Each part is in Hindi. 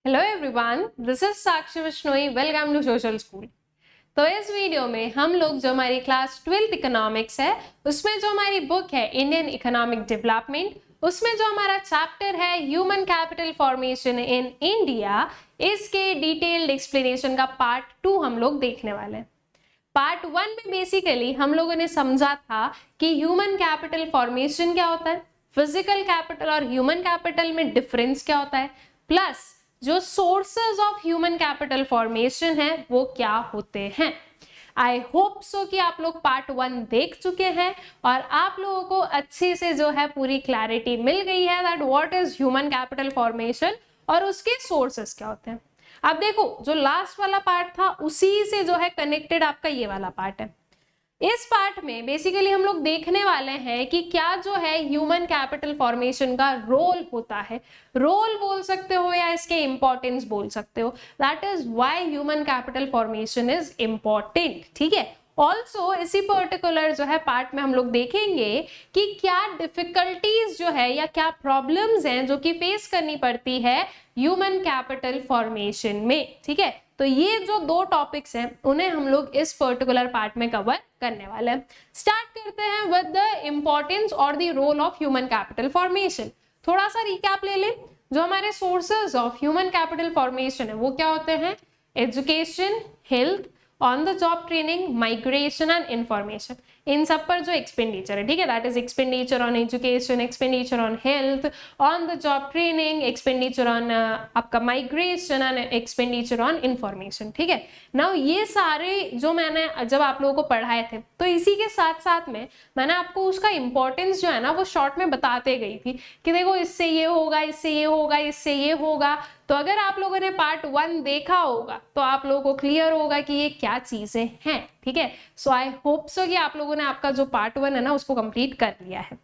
Hello everyone, this is Sakshi Bishnoi. Welcome to social school. तो इस वीडियो में हम लोग जो हमारी क्लास 12th इकोनॉमिक्स है उसमें जो हमारी बुक है इंडियन इकोनॉमिक डेवलपमेंट, उसमें जो हमारा चैप्टर है human capital formation in India, इसके डिटेल्ड एक्सप्लेनेशन का पार्ट 2 हम लोग देखने वाले हैं। पार्ट 1 में बेसिकली हम लोगों ने समझा था कि ह्यूमन कैपिटल फॉर्मेशन क्या होता है, फिजिकल कैपिटल और ह्यूमन कैपिटल में डिफरेंस क्या होता है, प्लस जो sources of human capital formation है वो क्या होते हैं। आई होप सो कि आप लोग पार्ट 1 देख चुके हैं और आप लोगों को अच्छे से जो है पूरी क्लैरिटी मिल गई है that what is human capital formation और उसके सोर्सेज क्या होते हैं। अब देखो, जो लास्ट वाला पार्ट था उसी से जो है कनेक्टेड आपका ये वाला पार्ट है। इस पार्ट में बेसिकली हम लोग देखने वाले हैं कि क्या जो है ह्यूमन कैपिटल फॉर्मेशन का रोल होता है। रोल बोल सकते हो या इसके इंपॉर्टेंस बोल सकते हो, that is why human capital formation is important. ठीक है, ऑल्सो इसी पर्टिकुलर जो है पार्ट में हम लोग देखेंगे कि क्या डिफिकल्टीज जो है या क्या प्रॉब्लम्स हैं जो कि फेस करनी पड़ती है ह्यूमन कैपिटल फॉर्मेशन में। ठीक है, तो ये जो दो टॉपिक्स हैं उन्हें हम लोग इस पर्टिकुलर पार्ट में कवर करने वाले हैं। स्टार्ट करते हैं विद द इंपॉर्टेंस और the role of human capital formation. थोड़ा सा रिकैप ले लें। जो हमारे sources of human capital formation है वो क्या होते हैं? Education, health, on the job training, migration and information. इन सब पर जो एक्सपेंडिचर है, ठीक है, that is expenditure on education, expenditure on health, on the job training, expenditure on आपका migration and expenditure on information. ठीक है, नाउ ये सारे जो मैंने जब आप लोगों को पढ़ाए थे तो इसी के साथ साथ में मैंने आपको उसका इंपॉर्टेंस जो है ना वो शॉर्ट में बताते गई थी कि देखो इससे ये होगा, इससे ये होगा, इससे ये होगा। तो अगर आप लोगों ने पार्ट 1 देखा होगा तो आप लोगों को क्लियर होगा कि ये क्या चीजें हैं। ठीक है, सो आई होप सो कि आप लोगों ने आपका जो पार्ट 1 है ना उसको कंप्लीट कर लिया है।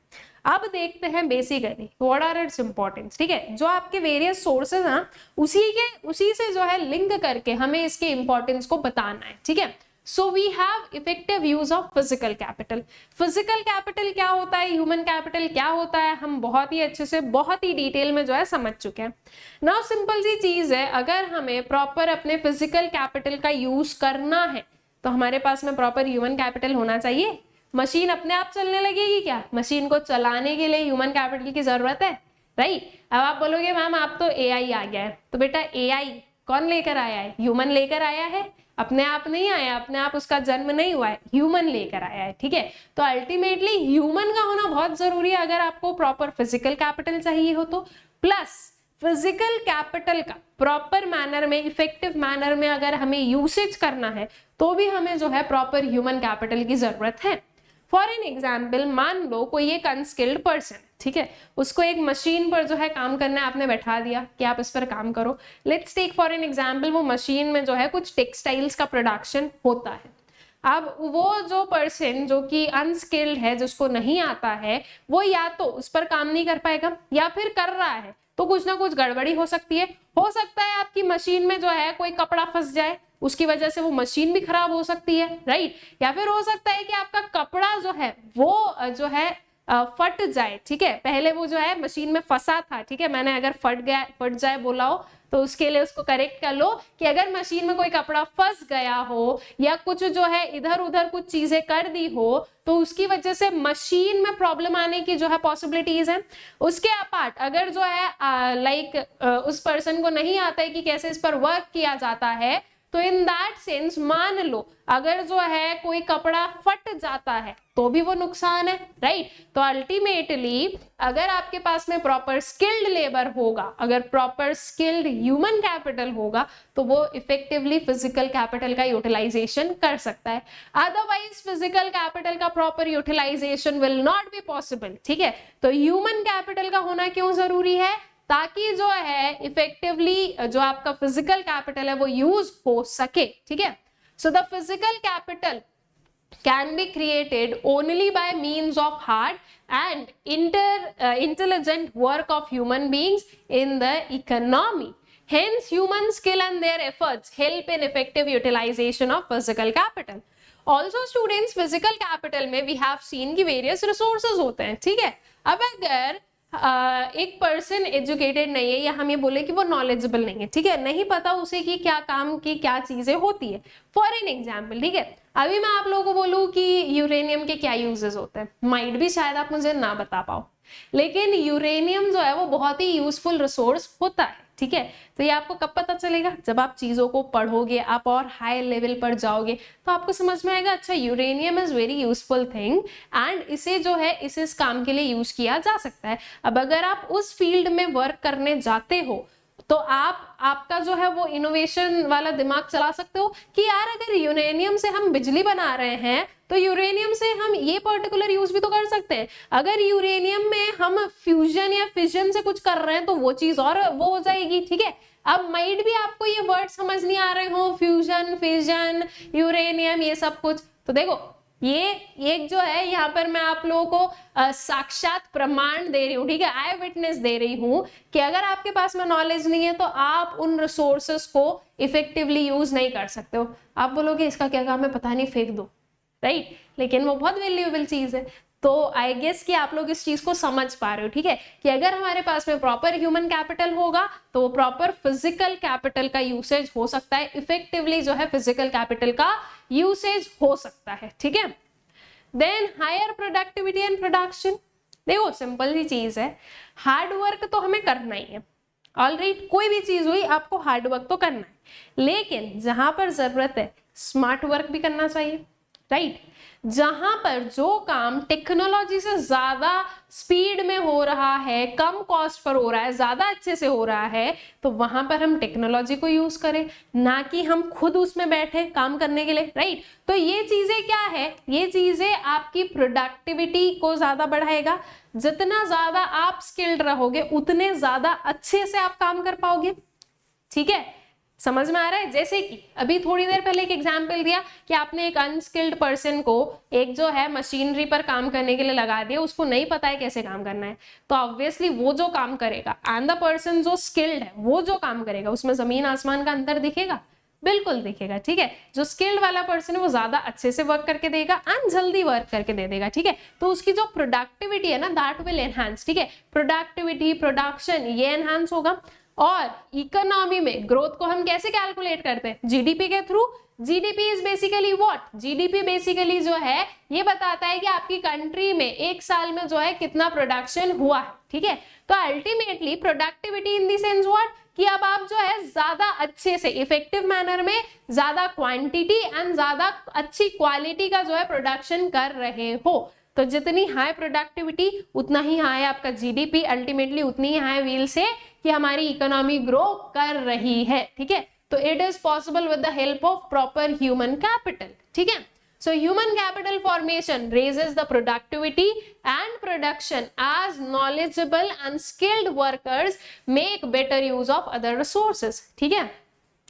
अब देखते हैं basically what are its importance. ठीक है, जो आपके वेरियस सोर्सेज हैं उसी से जो है लिंक करके हमें इसके इंपॉर्टेंस को बताना है। ठीक है, so we have effective use of physical capital. Physical capital क्या होता है, ह्यूमन कैपिटल क्या होता है, हम बहुत ही अच्छे से बहुत ही डिटेल में जो है समझ चुके हैं। नाउ सिंपल सी चीज है, अगर हमें प्रॉपर अपने फिजिकल कैपिटल का यूज करना है तो हमारे पास में प्रॉपर ह्यूमन कैपिटल होना चाहिए। मशीन अपने आप चलने लगेगी क्या? मशीन को चलाने के लिए ह्यूमन कैपिटल की जरूरत है, राइट? अब आप बोलोगे मैम आप तो एआई आ गया है, तो बेटा एआई कौन लेकर आया है? ह्यूमन लेकर आया है, अपने आप नहीं आया, अपने आप उसका जन्म नहीं हुआ है, ह्यूमन लेकर आया है। ठीक है, तो अल्टीमेटली ह्यूमन का होना बहुत जरूरी है अगर आपको प्रॉपर फिजिकल कैपिटल चाहिए हो तो। प्लस फिजिकल कैपिटल का प्रॉपर मैनर में, इफेक्टिव मैनर में अगर हमें यूसेज करना है तो भी हमें जो है प्रॉपर ह्यूमन कैपिटल की जरूरत है। फॉर एन एग्जाम्पल, मान लो कोई एक अनस्किल्ड पर्सन, ठीक है, उसको एक मशीन पर जो है काम करना है, आपने बैठा दिया कि आप इस पर काम करो। Let's take for an example, वो मशीन में जो है कुछ टेक्सटाइल्स का प्रोडक्शन होता है। अब वो जो पर्सन जो कि अनस्किल्ड है, जिसको नहीं आता है, वो या तो उस पर काम नहीं कर पाएगा या फिर कर रहा है तो कुछ ना कुछ गड़बड़ी हो सकती है। हो सकता है आपकी मशीन में जो है कोई कपड़ा फंस जाए, उसकी वजह से वो मशीन भी खराब हो सकती है, राइट? या फिर हो सकता है कि आपका कपड़ा जो है वो जो है फट जाए। ठीक है, पहले वो जो है मशीन में फंसा था, ठीक है, मैंने अगर फट जाए बोला हो तो उसके लिए उसको करेक्ट कर लो कि अगर मशीन में कोई कपड़ा फंस गया हो या कुछ जो है इधर उधर कुछ चीजें कर दी हो तो उसकी वजह से मशीन में प्रॉब्लम आने की जो है पॉसिबिलिटीज है। उसके अपार्ट अगर जो है उस पर्सन को नहीं आता है कि कैसे इस पर वर्क किया जाता है, तो इन दैट सेंस मान लो अगर जो है कोई कपड़ा फट जाता है तो भी वो नुकसान है, राइट? तो अल्टीमेटली अगर आपके पास में प्रॉपर स्किल्ड लेबर होगा, अगर प्रॉपर स्किल्ड ह्यूमन कैपिटल होगा तो वो इफेक्टिवली फिजिकल कैपिटल का यूटिलाइजेशन कर सकता है। अदरवाइज फिजिकल कैपिटल का proper utilization will not be possible. ठीक है, तो ह्यूमन कैपिटल का होना क्यों जरूरी है? ताकि जो है इफेक्टिवली जो आपका फिजिकल कैपिटल है वो यूज हो सके। ठीक है, so the physical capital can be created only by means of hard and intelligent work of human beings in the economy. Hence, human skill and their efforts help in effective utilization of physical capital. Also, students, physical capital में we have seen कि various resources होते हैं। ठीक है, अब अगर एक पर्सन एजुकेटेड नहीं है या हम ये बोले कि वो नॉलेजेबल नहीं है, ठीक है, नहीं पता उसे कि क्या काम की क्या चीजें होती है। फॉर एन एग्जाम्पल, ठीक है, अभी मैं आप लोगों को बोलूं कि यूरेनियम के क्या यूजेस होते हैं, माइट भी शायद आप मुझे ना बता पाओ, लेकिन यूरेनियम जो है वो बहुत ही यूजफुल रिसोर्स होता है, ठीक है। तो ये आपको कब पता चलेगा, जब आप चीजों को पढ़ोगे, आप और हाई लेवल पर जाओगे तो आपको समझ में आएगा अच्छा uranium is very useful thing and इसे जो है इस काम के लिए यूज किया जा सकता है। अब अगर आप उस फील्ड में वर्क करने जाते हो तो आपका जो है वो इनोवेशन वाला दिमाग चला सकते हो कि यार अगर यूरेनियम से हम बिजली बना रहे हैं तो यूरेनियम से हम ये पर्टिकुलर यूज भी तो कर सकते हैं। अगर यूरेनियम में हम फ्यूजन या फिजन से कुछ कर रहे हैं तो वो चीज और वो हो जाएगी, ठीक है। अब माइट भी आपको ये वर्ड समझ नहीं आ रहे हो, फ्यूजन, फिजन, यूरेनियम, ये सब कुछ, तो देखो ये एक जो है यहाँ पर मैं आप लोगों को साक्षात प्रमाण दे रही हूँ, ठीक है, आई विटनेस दे रही हूँ कि अगर आपके पास में नॉलेज नहीं है तो आप उन रिसोर्सेस को इफेक्टिवली यूज नहीं कर सकते हो। आप बोलोगे इसका क्या काम है, पता नहीं, फेंक दो, राइट, लेकिन वो बहुत वैल्यूएबल चीज है। तो आई गेस कि आप लोग इस चीज को समझ पा रहे हो, ठीक है, कि अगर हमारे पास में प्रॉपर ह्यूमन कैपिटल होगा तो वो प्रॉपर फिजिकल कैपिटल का यूसेज हो सकता है, इफेक्टिवली जो है फिजिकल कैपिटल का यूसेज हो सकता है, ठीक है। Then higher productivity and production, देखो सिंपल सी चीज है, हार्ड वर्क तो हमें करना ही है, ऑलराइट, कोई भी चीज हुई आपको हार्ड वर्क तो करना है, लेकिन जहां पर जरूरत है स्मार्ट वर्क भी करना चाहिए, राइट। जहां पर जो काम टेक्नोलॉजी से ज्यादा स्पीड में हो रहा है, कम कॉस्ट पर हो रहा है, ज्यादा अच्छे से हो रहा है, तो वहां पर हम टेक्नोलॉजी को यूज करें, ना कि हम खुद उसमें बैठे काम करने के लिए, राइट। तो ये चीजें क्या है, ये चीजें आपकी प्रोडक्टिविटी को ज्यादा बढ़ाएगा। जितना ज्यादा आप स्किल्ड रहोगे उतने ज्यादा अच्छे से आप काम कर पाओगे, ठीक है, समझ में आ रहा है। जैसे कि अभी थोड़ी देर पहले एक एग्जांपल दिया कि आपने एक अनस्किल्ड पर्सन को एक जो है मशीनरी पर काम करने के लिए लगा दिया, उसको नहीं पता है कैसे काम करना है, तो ऑब्वियसली वो जो काम करेगा एंड द पर्सन जो स्किल्ड है वो जो काम करेगा उसमें जमीन आसमान का अंतर दिखेगा, बिल्कुल दिखेगा, ठीक है। जो स्किल्ड वाला पर्सन है वो ज्यादा अच्छे से वर्क करके देगा एंड जल्दी वर्क करके दे देगा, ठीक है। तो उसकी जो प्रोडक्टिविटी है ना दैट विल एनहांस, ठीक है, प्रोडक्टिविटी, प्रोडक्शन, ये एनहांस होगा। और इकोनॉमी में ग्रोथ को हम कैसे कैलकुलेट करते हैं, जीडीपी के through. GDP is basically what, GDP basically जो है ये बताता है कि आपकी कंट्री में एक साल में जो है कितना प्रोडक्शन हुआ है, ठीक है। तो ultimately productivity in the sense what, कि अब आप जो है ज्यादा अच्छे से इफेक्टिव मैनर में ज्यादा क्वांटिटी एंड ज्यादा अच्छी क्वालिटी का जो है प्रोडक्शन कर रहे हो। तो जितनी हाई प्रोडक्टिविटी उतना ही हाई आपका जीडीपी, अल्टीमेटली उतनी ही हाई व्हील से कि हमारी इकोनॉमी ग्रो कर रही है, ठीक है। तो it is possible with the help of proper human capital, ठीक है। So human capital formation raises the productivity and production as knowledgeable and skilled workers make better use of other resources, ठीक है।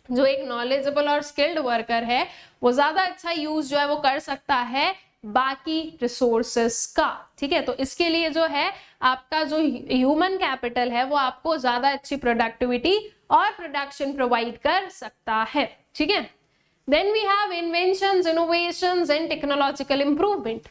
जो एक knowledgeable और skilled worker है वो ज्यादा अच्छा यूज जो है वो कर सकता है बाकी रिसोर्सेस का, ठीक है। तो इसके लिए जो है आपका जो ह्यूमन कैपिटल है वो आपको ज्यादा अच्छी प्रोडक्टिविटी और प्रोडक्शन प्रोवाइड कर सकता है, ठीक है। Then we have inventions, innovations and technological improvement.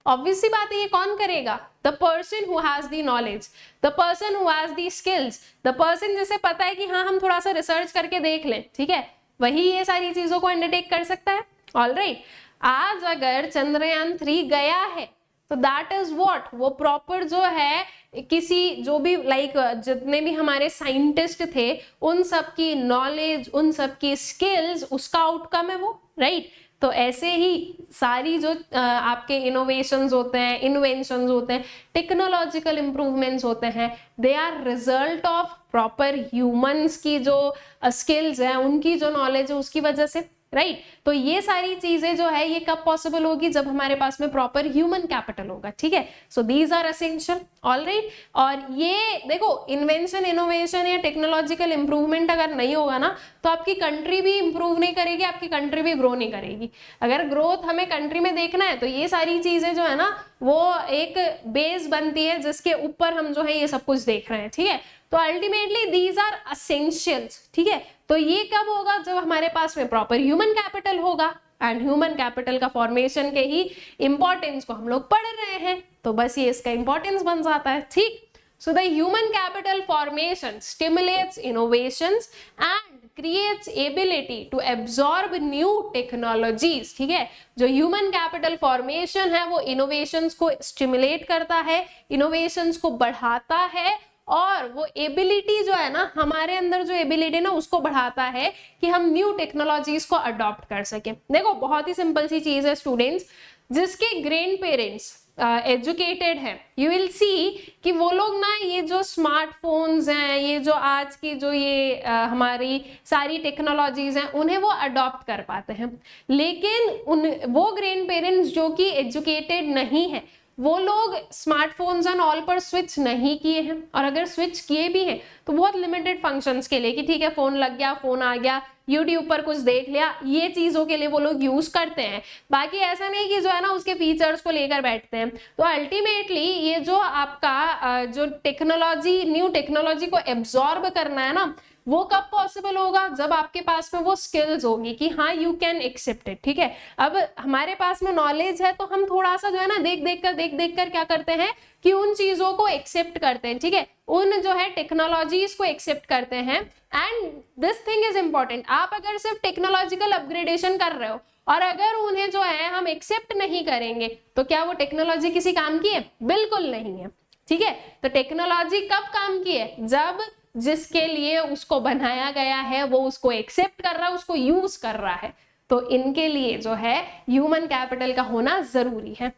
Obvious सी बात है, ये कौन करेगा, the person who has the knowledge, the person who has the skills, the person जिसे पता है कि हाँ हम थोड़ा सा रिसर्च करके देख लें, ठीक है, वही ये सारी चीजों को अंडरटेक कर सकता है, ऑलराइट। आज अगर चंद्रयान 3 गया है तो दैट इज व्हाट, वो प्रॉपर जो है किसी जो भी लाइक जितने भी हमारे साइंटिस्ट थे उन सब की नॉलेज, उन सब की स्किल्स, उसका आउटकम है वो, राइट। तो ऐसे ही सारी जो आपके इनोवेशंस होते हैं, इन्वेंशंस होते हैं, टेक्नोलॉजिकल इंप्रूवमेंट्स होते हैं, they are result of proper humans की जो स्किल्स है, उनकी जो नॉलेज है उसकी वजह से, राइट। तो ये सारी चीजें जो है ये कब पॉसिबल होगी, जब हमारे पास में प्रॉपर ह्यूमन कैपिटल होगा, ठीक है। So these are essential, alright. और ये देखो इन्वेंशन, इनोवेशन या टेक्नोलॉजिकल इंप्रूवमेंट अगर नहीं होगा ना तो आपकी कंट्री भी इंप्रूव नहीं करेगी, आपकी कंट्री भी ग्रो नहीं करेगी। अगर ग्रोथ हमें कंट्री में देखना है तो ये सारी चीजें जो है ना वो एक बेस बनती है जिसके ऊपर हम जो है ये सब कुछ देख रहे हैं, ठीक है। तो अल्टीमेटली दीज आर एसेंशियल्स, ठीक है। तो ये कब होगा, जब हमारे पास में प्रॉपर ह्यूमन कैपिटल होगा एंड ह्यूमन कैपिटल का फॉर्मेशन के ही इंपॉर्टेंस को हम लोग पढ़ रहे हैं, तो बस ये इसका इंपॉर्टेंस बन जाता है, ठीक। So the human capital formation stimulates innovations and creates ability to absorb new technologies. ठीक है, जो human capital formation है वो innovations को stimulate करता है, innovations को बढ़ाता है, और वो एबिलिटी जो है ना, हमारे अंदर जो एबिलिटी ना उसको बढ़ाता है कि हम न्यू टेक्नोलॉजीज को अडॉप्ट कर सकें। देखो बहुत ही सिंपल सी चीज है स्टूडेंट्स, जिसके ग्रैंड पेरेंट्स एजुकेटेड है, यू विल सी कि वो लोग ना ये जो स्मार्टफोन्स हैं, ये जो आज की जो ये हमारी सारी टेक्नोलॉजीज हैं, उन्हें वो अडॉप्ट कर पाते हैं। लेकिन वो ग्रैंड पेरेंट्स जो कि एजुकेटेड नहीं है, वो लोग स्मार्टफोन्स एंड ऑल पर स्विच नहीं किए हैं, और अगर स्विच किए भी हैं तो बहुत लिमिटेड फंक्शंस के लिए, कि ठीक है फोन लग गया, फोन आ गया, यूट्यूब पर कुछ देख लिया, ये चीजों के लिए वो लोग यूज करते हैं। बाकी ऐसा नहीं कि जो है ना उसके फीचर्स को लेकर बैठते हैं। तो अल्टीमेटली ये जो आपका जो टेक्नोलॉजी, न्यू टेक्नोलॉजी को एब्जॉर्ब करना है ना, वो कब पॉसिबल होगा, जब आपके पास में वो स्किल्स होगी कि हाँ यू कैन एक्सेप्ट इट। ठीक है, अब हमारे पास में नॉलेज है तो हम थोड़ा सा जो है ना देख देख कर क्या करते हैं कि उन चीजों को एक्सेप्ट करते हैं। ठीक है, उन जो है टेक्नोलॉजीज को एक्सेप्ट करते हैं। And this thing is important, आप अगर सिर्फ टेक्नोलॉजिकल अपग्रेडेशन कर रहे हो और अगर उन्हें जो है हम एक्सेप्ट नहीं करेंगे तो क्या वो टेक्नोलॉजी किसी काम की है? बिल्कुल नहीं है। ठीक है, तो टेक्नोलॉजी कब काम की है? जब जिसके लिए उसको बनाया गया है वो उसको एक्सेप्ट कर रहा है, उसको यूज कर रहा है। तो इनके लिए जो है ह्यूमन कैपिटल का होना जरूरी है।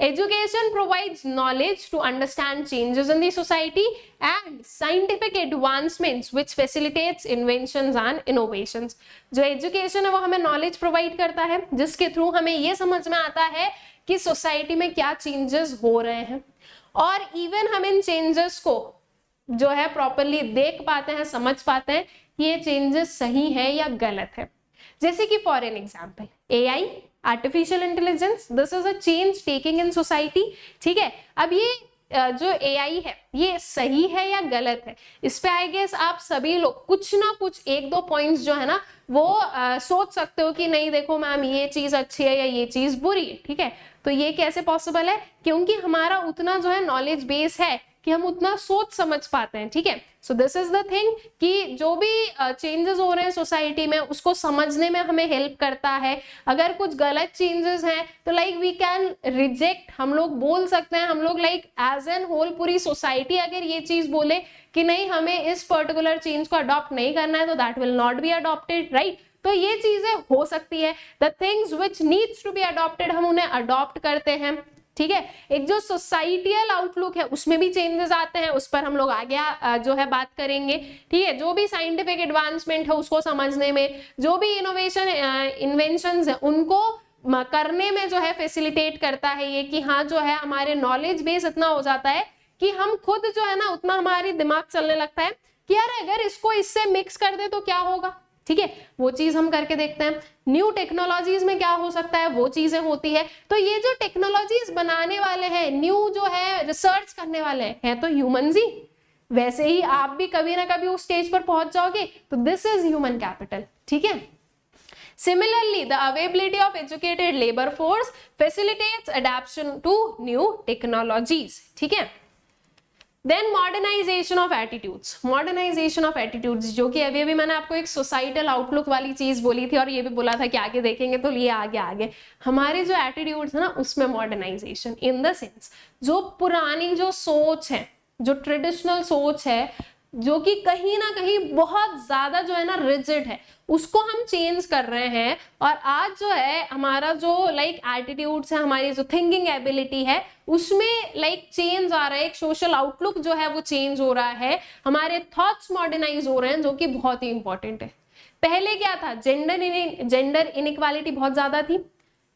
Education provides knowledge to understand changes in the society and scientific advancements which facilitates inventions and innovations. जो education है वो हमें knowledge provide करता है, जिसके थ्रू हमें ये समझ में आता है कि सोसाइटी में क्या चेंजेस हो रहे हैं, और इवन हम इन चेंजेस को जो है प्रॉपरली देख पाते हैं, समझ पाते हैं कि ये चेंजेस सही है या गलत है। जैसे कि for an example AI, artificial intelligence, this is a change taking in society. ठीक है, अब ये जो AI है ये सही है या गलत है, इस पे आई गेस आप सभी लोग कुछ ना कुछ एक दो पॉइंट्स जो है ना वो सोच सकते हो कि नहीं देखो मैम ये चीज अच्छी है या ये चीज बुरी है। ठीक है, तो ये कैसे पॉसिबल है? क्योंकि हमारा उतना जो है नॉलेज बेस है कि हम उतना सोच समझ पाते हैं। ठीक है, so this is the thing कि जो भी चेंजेस हो रहे हैं सोसाइटी में उसको समझने में हमें हेल्प करता है। अगर कुछ गलत चेंजेस हैं तो लाइक वी कैन रिजेक्ट, हम लोग बोल सकते हैं, हम लोग लाइक एज एन होल पूरी सोसाइटी अगर ये चीज बोले कि नहीं हमें इस पर्टिकुलर चेंज को अडॉप्ट नहीं करना है तो that will not be adopted, right. तो ये चीजें हो सकती है। The things which needs to be adopted हम उन्हें अडॉप्ट करते हैं। ठीक है, एक जो सोसाइटियल आउटलुक है उसमें भी चेंजेस आते हैं, उस पर हम लोग आगे जो है बात करेंगे। ठीक है, जो भी साइंटिफिक एडवांसमेंट है उसको समझने में, जो भी इनोवेशन इन्वेंशंस है उनको करने में जो है फैसिलिटेट करता है ये कि हाँ जो है हमारे नॉलेज बेस इतना हो जाता है कि हम खुद जो है ना उतना हमारी दिमाग चलने लगता है कि यार अगर इसको इससे मिक्स कर दे तो क्या होगा। ठीक है, वो चीज हम करके देखते हैं। न्यू टेक्नोलॉजीज में क्या हो सकता है वो चीजें होती है। तो ये जो टेक्नोलॉजीज बनाने वाले हैं, न्यू जो है रिसर्च करने वाले हैं तो ह्यूमंस ही, वैसे ही आप भी कभी ना कभी उस स्टेज पर पहुंच जाओगे। तो दिस इज ह्यूमन कैपिटल। ठीक है, Similarly, the availability of educated labor force facilitates adaptation to new technologies. ठीक है, then modernization of attitudes. Modernization of attitudes जो कि अभी मैंने आपको एक सोसाइटल आउटलुक वाली चीज बोली थी और ये भी बोला था कि आगे देखेंगे तो ये आगे हमारे जो एटीट्यूड्स है ना उसमें मॉडर्नाइजेशन इन द सेंस जो पुरानी जो सोच है, जो ट्रेडिशनल सोच है, जो कि कहीं ना कहीं बहुत ज्यादा जो है ना रिजिड है, उसको हम चेंज कर रहे हैं। और आज जो है हमारा जो लाइक एटीट्यूड्स है, हमारी जो थिंकिंग एबिलिटी है उसमें लाइक चेंज आ रहा है, एक सोशल आउटलुक जो है वो चेंज हो रहा है, हमारे थॉट्स मॉडर्नाइज हो रहे हैं, जो कि बहुत ही इंपॉर्टेंट है। पहले क्या था, जेंडर इनइक्वालिटी बहुत ज्यादा थी,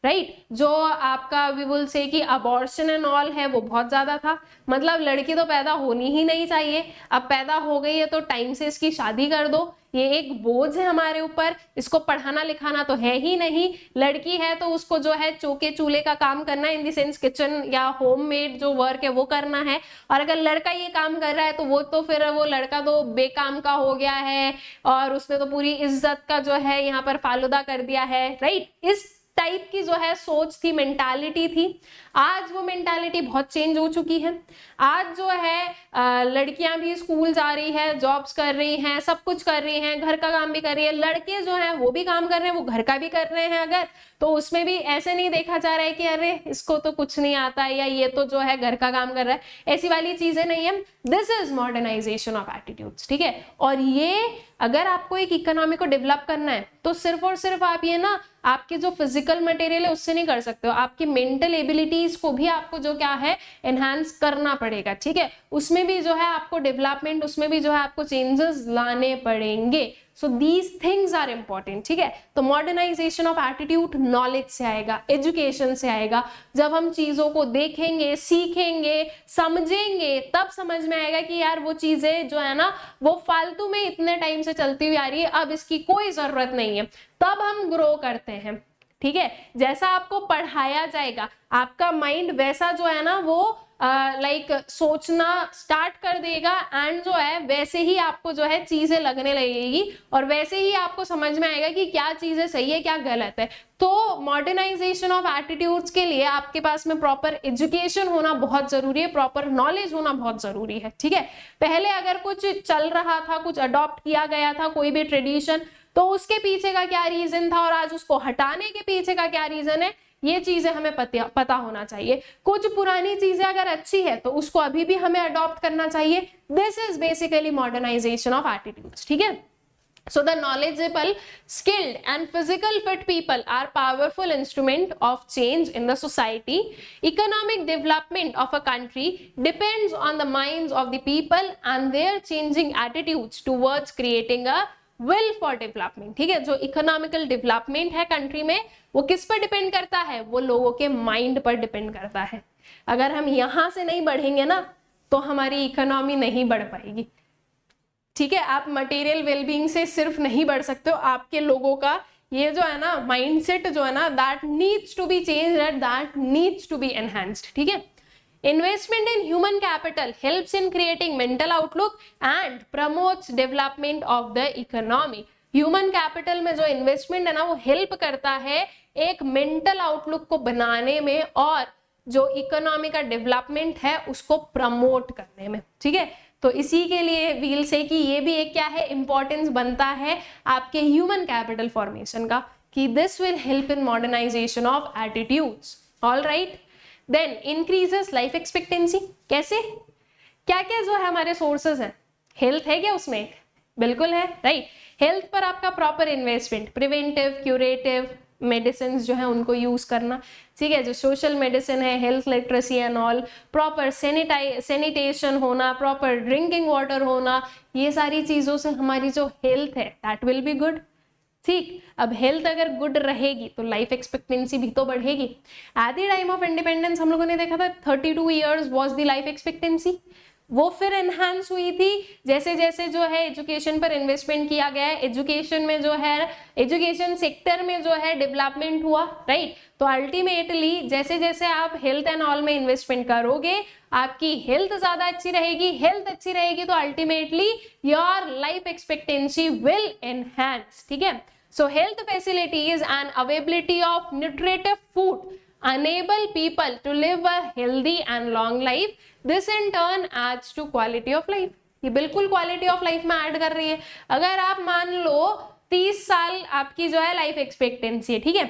राइट जो आपका वी विल से कि अबॉर्शन एंड ऑल है वो बहुत ज्यादा था, मतलब लड़की तो पैदा होनी ही नहीं चाहिए, अब पैदा हो गई है तो टाइम से इसकी शादी कर दो, ये एक बोझ है हमारे ऊपर, इसको पढ़ाना लिखाना तो है ही नहीं, लड़की है तो उसको जो है चौके चूल्हे का काम करना है, इन द सेंस किचन या होममेड जो वर्क है वो करना है, और अगर लड़का ये काम कर रहा है तो वो तो फिर वो लड़का तो बेकाम का हो गया है और उसने तो पूरी इज्जत का जो है यहाँ पर फालूदा कर दिया है, राइट। इस टाइप की जो है सोच थी, मेंटालिटी थी। आज वो मेंटालिटी बहुत चेंज हो चुकी है। आज जो है लड़कियां भी स्कूल जा रही है, जॉब्स कर रही हैं, सब कुछ कर रही हैं, घर का काम भी कर रही है। लड़के जो हैं वो भी काम कर रहे हैं, वो घर का भी कर रहे हैं अगर, तो उसमें भी ऐसे नहीं देखा जा रहा है कि अरे इसको तो कुछ नहीं आता है या ये तो जो है घर का काम कर रहा है, ऐसी वाली चीजें नहीं है। This is modernization of attitudes, ठीक है। और ये अगर आपको एक इकोनॉमी को डेवलप करना है तो सिर्फ और सिर्फ आप ये ना आपके जो फिजिकल मटेरियल है उससे नहीं कर सकते हो, आपकी मेंटल एबिलिटीज को भी आपको जो क्या है एनहांस करना पड़ेगा, ठीक है। उसमें भी जो है आपको डेवलपमेंट, उसमें भी जो है आपको चेंजेस लाने पड़ेंगे। So these things are important, ठीक है। तो मॉडर्नाइजेशन ऑफ एटीट्यूड नॉलेज से आएगा, एजुकेशन से आएगा। जब हम चीजों को देखेंगे, सीखेंगे, समझेंगे, तब समझ में आएगा कि यार वो चीजें जो है ना वो फालतू में इतने टाइम से चलती हुई आ रही है, अब इसकी कोई जरूरत नहीं है, तब हम ग्रो करते हैं, ठीक है। जैसा आपको पढ़ाया जाएगा आपका माइंड वैसा जो है ना वो लाइक सोचना स्टार्ट कर देगा, एंड जो है वैसे ही आपको जो है चीजें लगने लगेगी और वैसे ही आपको समझ में आएगा कि क्या चीजें सही है क्या गलत है। तो मॉडर्नाइजेशन ऑफ एटीट्यूड्स के लिए आपके पास में प्रॉपर एजुकेशन होना बहुत जरूरी है, प्रॉपर नॉलेज होना बहुत जरूरी है, ठीक है। पहले अगर कुछ चल रहा था, कुछ अडॉप्ट किया गया था, कोई भी ट्रेडिशन, तो उसके पीछे का क्या रीजन था और आज उसको हटाने के पीछे का क्या रीजन है, ये चीजें हमें पता होना चाहिए। कुछ पुरानी चीजें अगर अच्छी है तो उसको अभी भी हमें अडॉप्ट करना चाहिए। This is basically modernization of attitudes, ठीक है। So the knowledgeable, skilled and physical fit people are powerful instrument of change in the society. Economic development of a country depends on the minds of the people and their changing attitudes towards creating a will for development, ठीक है। जो इकोनॉमिकल डेवलपमेंट है कंट्री में वो किस पर डिपेंड करता है, वो लोगों के माइंड पर डिपेंड करता है। अगर हम यहां से नहीं बढ़ेंगे ना तो हमारी इकोनॉमी नहीं बढ़ पाएगी, ठीक है। आप मटेरियल वेलबींग से सिर्फ नहीं बढ़ सकते हो, आपके लोगों का ये जो है ना माइंडसेट जो है ना that needs to be change, that needs to be enhanced, ठीक है। Investment in human capital helps in creating mental outlook and promotes development of the economy. Human capital में जो इन्वेस्टमेंट है ना वो हेल्प करता है एक मेंटल आउटलुक को बनाने में और जो इकोनॉमी का डेवलपमेंट है उसको प्रमोट करने में, ठीक है। तो इसी के लिए वील से कि ये भी एक क्या है इंपॉर्टेंस बनता है आपके ह्यूमन कैपिटल फॉर्मेशन का, कि this will help in modernization of attitudes. All right, then increases life expectancy. कैसे, क्या क्या जो है हमारे सोर्सेज हैं, हेल्थ है क्या उसमें, बिल्कुल है, राइट। हेल्थ पर आपका proper investment, preventive, curative medicine जो है उनको यूज करना, ठीक है। जो सोशल मेडिसिन है, health literacy and all, proper sanitation होना, प्रॉपर ड्रिंकिंग वाटर होना, ये सारी चीजों से हमारी जो हेल्थ है दैट विल बी गुड, ठीक। अब हेल्थ अगर गुड रहेगी तो लाइफ एक्सपेक्टेंसी भी तो बढ़ेगी। At the time of independence हम लोगों ने देखा था 32 years was the life expectancy, वो फिर एनहांस हुई थी जैसे जैसे जो है एजुकेशन पर इन्वेस्टमेंट किया गया है, एजुकेशन में जो है एजुकेशन सेक्टर में जो है डेवलपमेंट हुआ, राइट। तो अल्टीमेटली जैसे जैसे आप हेल्थ एंड ऑल में इन्वेस्टमेंट करोगे आपकी हेल्थ ज्यादा अच्छी रहेगी, हेल्थ अच्छी रहेगी तो ultimately your life expectancy will enhance, ठीक है। सो health facilities and availability of nutritive food enable people to live a healthy and long life. This in turn adds to quality of life. ये बिल्कुल क्वालिटी ऑफ लाइफ में ऐड कर रही है। अगर आप मान लो 30 साल आपकी जो है लाइफ एक्सपेक्टेंसी है, ठीक है,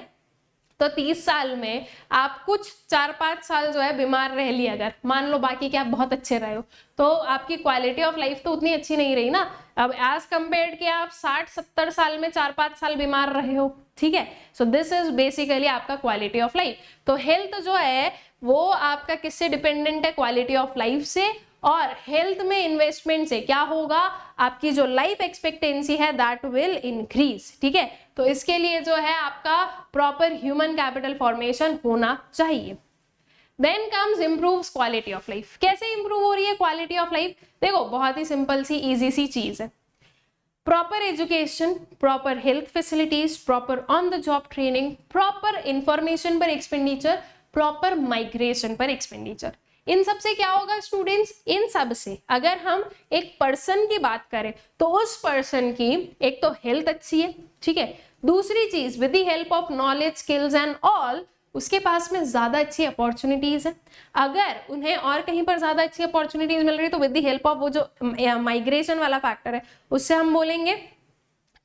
तो 30 साल में आप कुछ 4-5 साल जो है बीमार रह लिए, अगर मान लो बाकी के आप बहुत अच्छे रहे हो, तो आपकी क्वालिटी ऑफ लाइफ तो उतनी अच्छी नहीं रही ना। अब एज कंपेयर्ड कि आप 60-70 साल में 4-5 साल बीमार रहे हो, ठीक है। सो दिस इज बेसिकली आपका क्वालिटी ऑफ लाइफ। तो हेल्थ जो है वो आपका किससे डिपेंडेंट है, क्वालिटी ऑफ लाइफ से, और हेल्थ में इन्वेस्टमेंट से क्या होगा, आपकी जो लाइफ एक्सपेक्टेंसी है दैट विल इंक्रीज, ठीक है। तो इसके लिए जो है आपका प्रॉपर ह्यूमन कैपिटल फॉर्मेशन होना चाहिए। Then comes improves quality of life. कैसे इंप्रूव हो रही है क्वालिटी ऑफ लाइफ, देखो बहुत ही सिंपल सी इजी सी चीज है, proper education, proper health facilities, proper on the job training, proper information पर एक्सपेंडिचर, प्रॉपर माइग्रेशन पर एक्सपेंडिचर। इन सब से क्या होगा स्टूडेंट्स, इन सब से अगर हम एक पर्सन की बात करें तो उस पर्सन की एक तो हेल्थ अच्छी है, ठीक है, दूसरी चीज, with the help of knowledge, skills and all, उसके पास में ज्यादा अच्छी अपॉर्चुनिटीज है। अगर उन्हें और कहीं पर ज्यादा अच्छी अपॉर्चुनिटीज मिल रही है तो विद द हेल्प ऑफ वो जो माइग्रेशन वाला फैक्टर है उससे हम बोलेंगे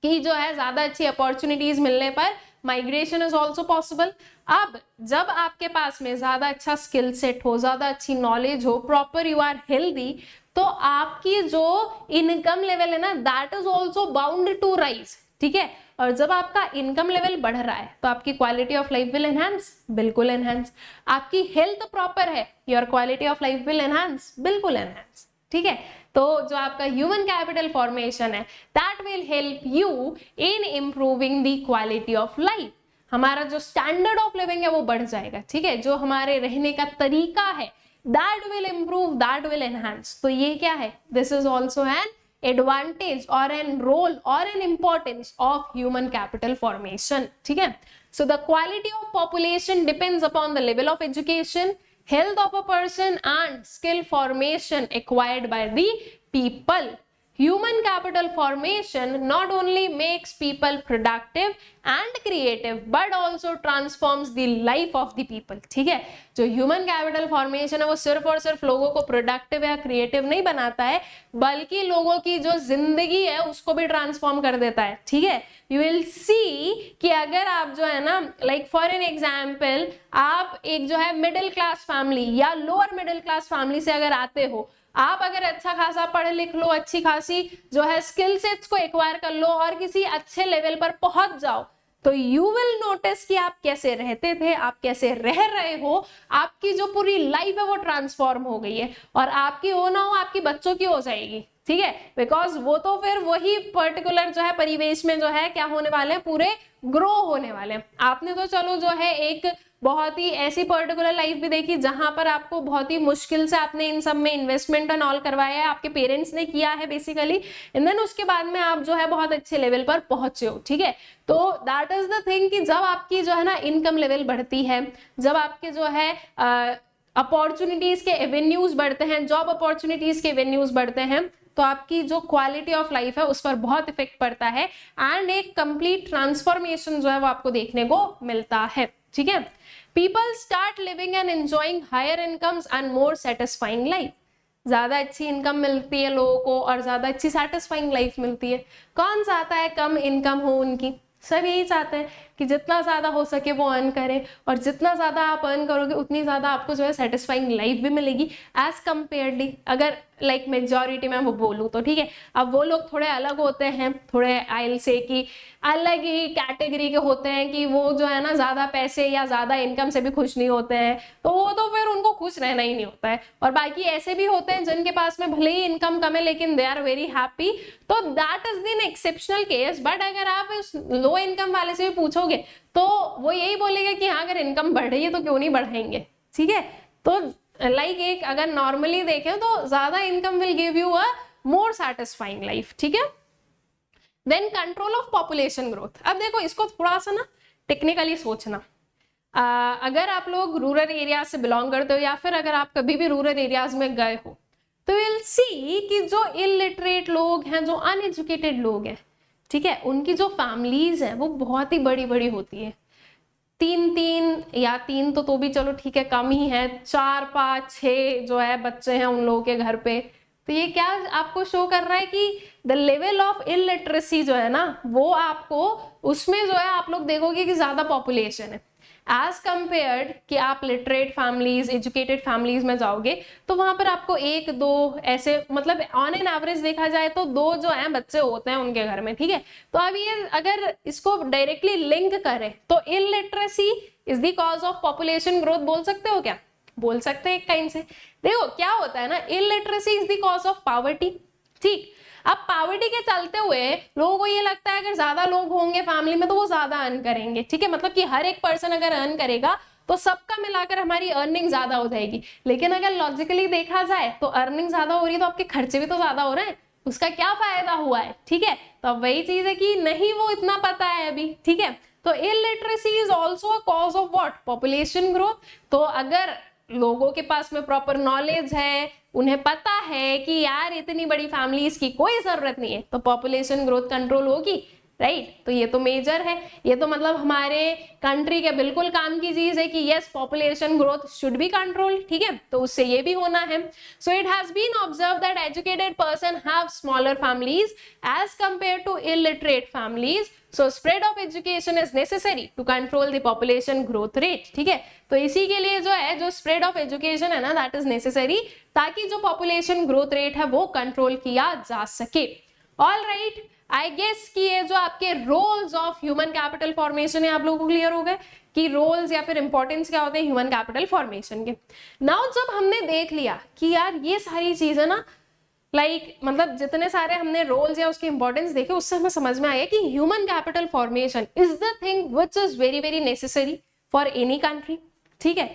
कि जो है ज्यादा अच्छी अपॉर्चुनिटीज मिलने पर माइग्रेशन इज ऑल्सो पॉसिबल। अब जब आपके पास में ज्यादा अच्छा स्किल सेट हो, ज्यादा अच्छी नॉलेज हो, प्रॉपर यू आर हेल्दी, तो आपकी जो इनकम लेवल है ना that is also bound to rise, ठीक है। और जब आपका इनकम लेवल बढ़ रहा है तो आपकी quality of life will enhance, बिल्कुल एनहांस। आपकी हेल्थ प्रॉपर है, your quality of life will enhance, बिल्कुल एनहांस, ठीक है। तो जो आपका ह्यूमन कैपिटल फॉर्मेशन है that will help you in improving the quality of life. हमारा जो स्टैंडर्ड ऑफ लिविंग है वो बढ़ जाएगा, ठीक है। जो हमारे रहने का तरीका है that will improve, that will enhance. तो ये क्या है, this is also an advantage or an role or an importance of human capital formation, ठीक है। So the quality of population depends upon the level of education, health of a person and skill formation acquired by the people. Human capital formation not only makes people productive and creative but also transforms the life of the people, ठीक है। जो ह्यूमन कैपिटल फॉर्मेशन है वो सिर्फ और सिर्फ लोगों को प्रोडक्टिव या क्रिएटिव नहीं बनाता है बल्कि लोगों की जो जिंदगी है उसको भी ट्रांसफॉर्म कर देता है, ठीक है। यू विल सी कि अगर आप जो है ना लाइक फॉर एन एग्जाम्पल आप एक जो है मिडिल क्लास फैमिली या लोअर मिडिल क्लास फैमिली से अगर आते हो, आप अगर अच्छा खासा पढ़ लिख लो, अच्छी खासी जो है स्किल सेट्स को एक्वायर कर लो और किसी अच्छे लेवल पर पहुंच जाओ, तो यू विल नोटिस कि आप कैसे रहते थे, आप कैसे रह रहे हो, आपकी जो पूरी लाइफ है वो ट्रांसफॉर्म हो गई है। और आपकी हो ना हो, आपकी बच्चों की हो जाएगी, ठीक है। बिकॉज वो तो फिर वही पर्टिकुलर जो है परिवेश में जो है क्या होने वाले हैं, पूरे ग्रो होने वाले हैं। आपने तो चलो जो है एक बहुत ही ऐसी पर्टिकुलर लाइफ भी देखी जहां पर आपको बहुत ही मुश्किल से आपने इन सब में इन्वेस्टमेंट एंड ऑल करवाया है, आपके पेरेंट्स ने किया है बेसिकली, एंड देन उसके बाद में आप जो है बहुत अच्छे लेवल पर पहुंचे हो, ठीक है। तो दैट इज द थिंग कि जब आपकी जो है ना इनकम लेवल बढ़ती है, जब आपके जो है अपॉर्चुनिटीज के एवेन्यूज बढ़ते हैं, जॉब अपॉर्चुनिटीज के एवेन्यूज बढ़ते हैं, तो आपकी जो क्वालिटी ऑफ लाइफ है उस पर बहुत इफेक्ट पड़ता है एंड एक कंप्लीट ट्रांसफॉर्मेशन जो है वो आपको देखने को मिलता है, ठीक है। People start living and enjoying higher incomes and more satisfying life. ज्यादा अच्छी इनकम मिलती है लोगों को और ज्यादा अच्छी सेटिस्फाइंग लाइफ मिलती है। कौन चाहता है कम इनकम हो उनकी, सब यही चाहते हैं कि जितना ज्यादा हो सके वो अर्न करें, और जितना ज्यादा आप अर्न करोगे उतनी ज्यादा आपको जो है सेटिस्फाइंग लाइफ भी मिलेगी एज कंपेयरली अगर लाइक मेजॉरिटी में वो बोलूँ तो, ठीक है। अब वो लोग थोड़े अलग होते हैं, थोड़े आइल से कि अलग ही कैटेगरी के होते हैं कि वो जो है ना ज्यादा पैसे या ज्यादा इनकम से भी खुश नहीं होते हैं, तो वो तो फिर उनको खुश रहना ही नहीं होता है। और बाकी ऐसे भी होते हैं जिनके पास में भले ही इनकम कम है लेकिन दे आर वेरी हैप्पी, तो that is the exceptional case. But अगर आप इस लो इनकम वाले से भी पूछोगे तो वो यही बोलेगा कि हाँ अगर इनकम बढ़ रही है तो क्यों नहीं बढ़ाएंगे, ठीक है। तो लाइक एक अगर नॉर्मली देखें तो ज्यादा income will give you a more satisfying life, ठीक है। Then control of population growth. अब देखो इसको थोड़ा सा ना टेक्निकली सोचना। अगर आप लोग रूरल एरिया से बिलोंग करते हो या फिर अगर आप कभी भी रूरल एरियाज में गए हो तो विल सी कि जो इलिटरेट लोग हैं, जो अनएजुकेटेड लोग हैं, ठीक है, उनकी जो फैमिलीज हैं वो बहुत ही बड़ी बड़ी होती है। 3 या 3 तो भी चलो ठीक है कम ही है, 4 5 6 जो है बच्चे हैं उन लोगों के घर पे। तो ये क्या आपको शो कर रहा है कि द लेवल ऑफ इलिटरेसी जो है ना वो आपको उसमें जो है आप लोग देखोगे कि ज्यादा पॉपुलेशन है एज कंपेयर्ड कि आप लिटरेट फैमिलीज, एजुकेटेड फैमिलीज में जाओगे तो वहां पर आपको 1 2 ऐसे मतलब ऑन एन एवरेज देखा जाए तो 2 जो है बच्चे होते हैं उनके घर में, ठीक है। तो अब ये अगर इसको डायरेक्टली लिंक करें तो illiteracy is the cause of population growth बोल सकते हो क्या? बोल सकते हैं एक काइंड से। देखो क्या होता है ना, illiteracy is the cause of poverty, ठीक। अब पॉवर्टी के चलते हुए लोगों को ये लगता है अगर ज्यादा लोग होंगे फैमिली में तो वो ज्यादा अर्न करेंगे, ठीक है। मतलब कि हर एक पर्सन अगर अर्न करेगा तो सबका मिलाकर हमारी अर्निंग ज्यादा हो जाएगी। लेकिन अगर लॉजिकली देखा जाए तो अर्निंग ज्यादा हो रही है तो आपके खर्चे भी तो ज्यादा हो रहे हैं, उसका क्या फायदा हुआ है, ठीक है। तो अब वही चीज है कि नहीं वो इतना पता है अभी, ठीक है। तो illiteracy is also a cause of what, population growth. तो अगर लोगों के पास में प्रॉपर नॉलेज है, उन्हें पता है कि यार इतनी बड़ी फैमिलीज की कोई जरूरत नहीं है, तो पॉपुलेशन ग्रोथ कंट्रोल होगी? राइट तो ये तो मेजर है, ये तो मतलब हमारे कंट्री के बिल्कुल काम की चीज है कि yes population growth should be control, ठीक है, तो उससे ये भी होना है. So it has been observe that educated person have smaller families as compare to illiterate families. So spread of education is necessary to control the population growth rate, ठीक है, तो इसी के लिए जो है जो स्प्रेड ऑफ एजुकेशन है ना दैट इज नेसेसरी, ताकि जो पॉपुलेशन ग्रोथ रेट है वो कंट्रोल किया जा सके. ऑल राइट, आई गेस कि ये जो आपके roles of human capital formation है आप लोगों को क्लियर हो गए कि रोल्स या फिर इंपॉर्टेंस क्या होते हैं ह्यूमन कैपिटल फॉर्मेशन के. नाउ जब हमने देख लिया कि यार ये सारी चीजें ना मतलब जितने सारे हमने रोल्स या उसके इंपॉर्टेंस देखे उससे हमें समझ में आया कि human capital formation is the thing which is very very necessary for any country, ठीक है.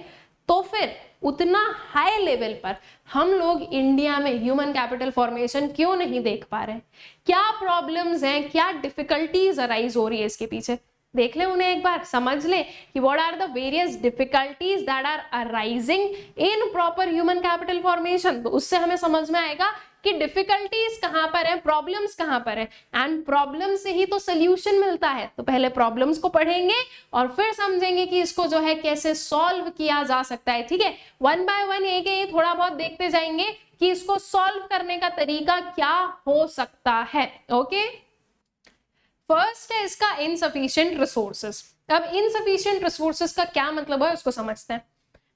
तो फिर उतना हाई लेवल पर हम लोग इंडिया में ह्यूमन कैपिटल फॉर्मेशन क्यों नहीं देख पा रहे हैं, क्या प्रॉब्लम्स हैं, क्या डिफिकल्टीज अराइज हो रही है इसके पीछे, देख ले उन्हें एक बार, समझ ले कि what are the various difficulties that are arising in proper human capital formation. तो उससे हमें समझ में आएगा कि डिफिकल्टीज कहां पर है, प्रॉब्लम्स कहां पर है, एंड प्रॉब्लम से ही तो सोल्यूशन मिलता है. तो पहले प्रॉब्लम्स को पढ़ेंगे और फिर समझेंगे कि इसको जो है कैसे सॉल्व किया जा सकता है, ठीक है. वन बाय वन एक एक थोड़ा बहुत देखते जाएंगे कि इसको सॉल्व करने का तरीका क्या हो सकता है. ओके, फर्स्ट है इसका इनसफिशिएंट रिसोर्सेस. अब इनसफिशिएंट रिसोर्सेस का क्या मतलब है उसको समझते हैं.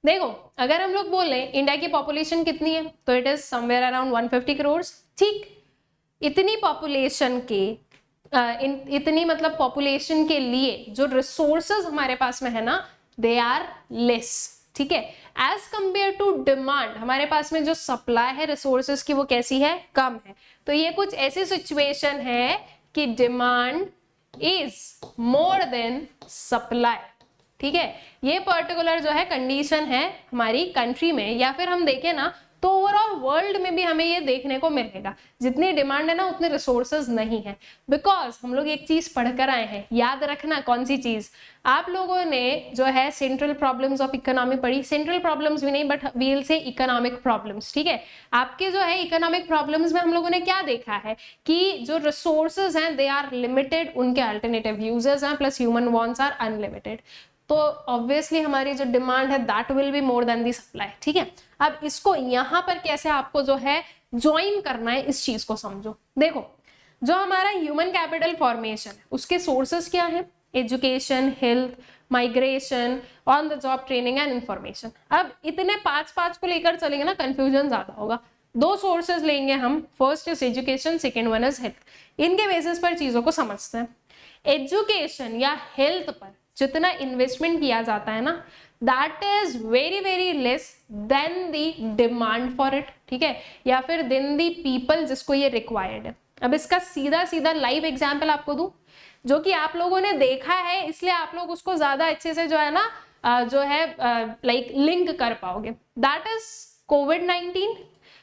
देखो अगर हम लोग बोले इंडिया की पॉपुलेशन कितनी है तो it is somewhere around 150 crore, ठीक. इतनी पॉपुलेशन के इतनी मतलब पॉपुलेशन के लिए जो रिसोर्सेज हमारे पास में है ना दे आर लेस, ठीक है, एज कंपेयर टू डिमांड. हमारे पास में जो सप्लाई है रिसोर्सेज की वो कैसी है, कम है. तो ये कुछ ऐसी सिचुएशन है कि demand is more than supply, ठीक है. ये पर्टिकुलर जो है कंडीशन है हमारी कंट्री में, या फिर हम देखें ना तो ओवरऑल वर्ल्ड में भी हमें ये देखने को मिलेगा. जितनी डिमांड है ना उतने रिसोर्सेज नहीं है, बिकॉज हम लोग एक चीज पढ़कर आए हैं, याद रखना कौन सी चीज, आप लोगों ने जो है सेंट्रल प्रॉब्लम्स ऑफ इकोनॉमी पढ़ी, सेंट्रल प्रॉब्लम्स भी नहीं बट वील से इकोनॉमिक प्रॉब्लम्स, ठीक है. आपके जो है इकोनॉमिक प्रॉब्लम्स में हम लोगों ने क्या देखा है कि जो रिसोर्सेज हैं दे आर लिमिटेड, उनके अल्टरनेटिव यूजेस हैं, plus human wants are unlimited. तो ऑब्वियसली हमारी जो डिमांड है that will be more than the supply, ठीक है. अब इसको यहां पर कैसे आपको जो है ज्वाइन करना है इस चीज को समझो. देखो जो हमारा ह्यूमन कैपिटल फॉर्मेशन है उसके सोर्सेस क्या है, education, health, migration, on the job training and information. अब इतने पांच को लेकर चलेंगे ना कंफ्यूजन ज्यादा होगा. दो सोर्सेज लेंगे हम, first is education, second one is health. इनके बेसिस पर चीजों को समझते हैं. एजुकेशन या हेल्थ पर जितना इन्वेस्टमेंट किया जाता है ना that is very very less than the demand for it, ठीक है, या फिर देन दी पीपल जिसको ये रिक्वायर्ड है. अब इसका सीधा सीधा लाइव एग्जाम्पल आपको दूं जो कि आप लोगों ने देखा है, इसलिए आप लोग उसको ज्यादा अच्छे से जो है ना जो है लिंक कर पाओगे. दैट इज कोविड-19.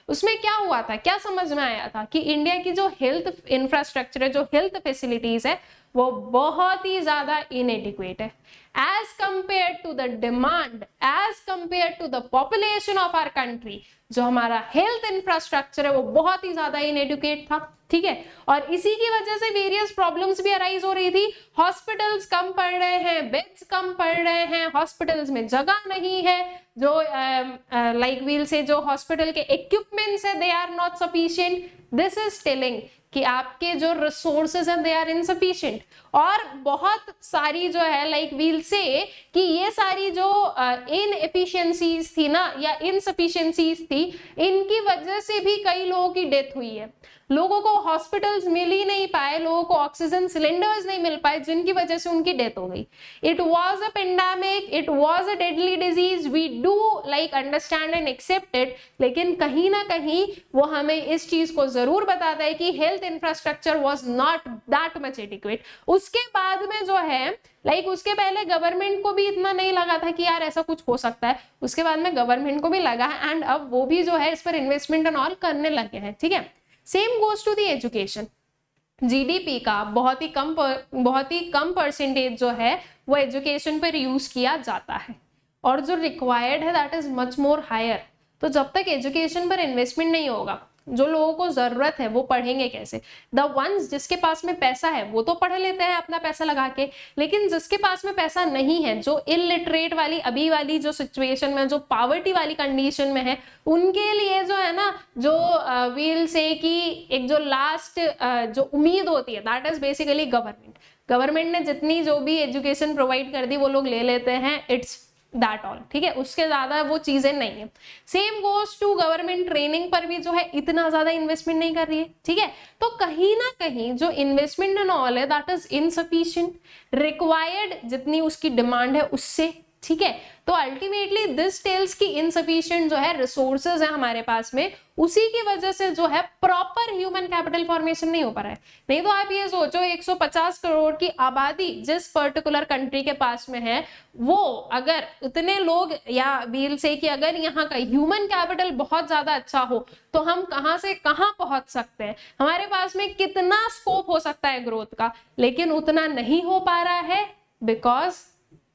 उसमें क्या हुआ था, क्या समझ में आया था कि इंडिया की जो हेल्थ इंफ्रास्ट्रक्चर है, जो हेल्थ फैसिलिटीज है वो बहुत ही ज्यादा इनएडिक्वेट है as compare to the demand, as compare to the population of our country. जो हमारा हेल्थ इंफ्रास्ट्रक्चर है वो बहुत ही ज्यादा इनएडुकेट था, ठीक है. और इसी की वजह से वेरियस प्रॉब्लम्स भी अराइज हो रही थी. हॉस्पिटल्स कम पड़ रहे हैं, बेड्स कम पड़ रहे हैं, हॉस्पिटल्स में जगह नहीं है, जो लाइक व्हील से जो हॉस्पिटल के इक्विपमेंट्स है they are not sufficient. This is telling कि आपके जो रिसोर्सेज हैं दे आर इनसफिशिएंट. और बहुत सारी जो है लाइक व्हील से कि ये सारी जो इनएफिशिएंसीज थी ना या इनसफिशिएंसीज थी, इनकी वजह से भी कई लोगों की डेथ हुई है. लोगों को हॉस्पिटल्स मिल ही नहीं पाए, लोगों को ऑक्सीजन सिलेंडर्स नहीं मिल पाए, जिनकी वजह से उनकी डेथ हो गई. It was a pandemic, it was a deadly disease, we do like understand and accept it. लेकिन कहीं ना कहीं वो हमें इस चीज को जरूर बताता है कि health infrastructure was not that much adequate. उसके बाद में जो है लाइक उसके पहले गवर्नमेंट को भी इतना नहीं लगा था कि यार ऐसा कुछ हो सकता है. उसके बाद में गवर्नमेंट को भी लगा एंड अब वो भी जो है इस पर इन्वेस्टमेंट एंड ऑल करने लगे हैं, ठीक है. Same goes to the education. GDP का बहुत ही कम परसेंटेज जो है वो एजुकेशन पर यूज किया जाता है और जो रिक्वायर्ड है that is much more higher. तो जब तक एजुकेशन पर इन्वेस्टमेंट नहीं होगा, जो लोगों को जरूरत है वो पढ़ेंगे कैसे? द वंस जिसके पास में पैसा है वो तो पढ़ लेते हैं अपना पैसा लगा के, लेकिन जिसके पास में पैसा नहीं है, जो इलिटरेट वाली अभी वाली जो सिचुएशन में, जो पॉवर्टी वाली कंडीशन में है, उनके लिए जो है ना, जो वील से कि एक जो लास्ट जो उम्मीद होती है, दैट इज बेसिकली गवर्नमेंट ने जितनी जो भी एजुकेशन प्रोवाइड कर दी वो लोग ले लेते हैं, इट्स दैट ऑल, ठीक है, उसके ज्यादा वो चीजें नहीं है। Same goes to government training पर भी जो है इतना ज्यादा इन्वेस्टमेंट नहीं कर रही है, ठीक है। तो कहीं ना कहीं जो इन्वेस्टमेंट एंड ऑल है दैट इज इनसफिशिएंट, रिक्वायर्ड जितनी उसकी डिमांड है उससे, ठीक है। तो अल्टीमेटली दिस टेल्स की इनसफिशिएंट जो है रिसोर्सेज है हमारे पास में, उसी की वजह से जो है प्रॉपर ह्यूमन कैपिटल फॉर्मेशन नहीं हो पा रहा है। नहीं तो आप ये सोचो 150 करोड़ की आबादी जिस पर्टिकुलर कंट्री के पास में है, वो अगर उतने लोग, या वील से कि अगर यहाँ का ह्यूमन कैपिटल बहुत ज्यादा अच्छा हो तो हम कहाँ से कहाँ पहुंच सकते हैं, हमारे पास में कितना स्कोप हो सकता है ग्रोथ का, लेकिन उतना नहीं हो पा रहा है बिकॉज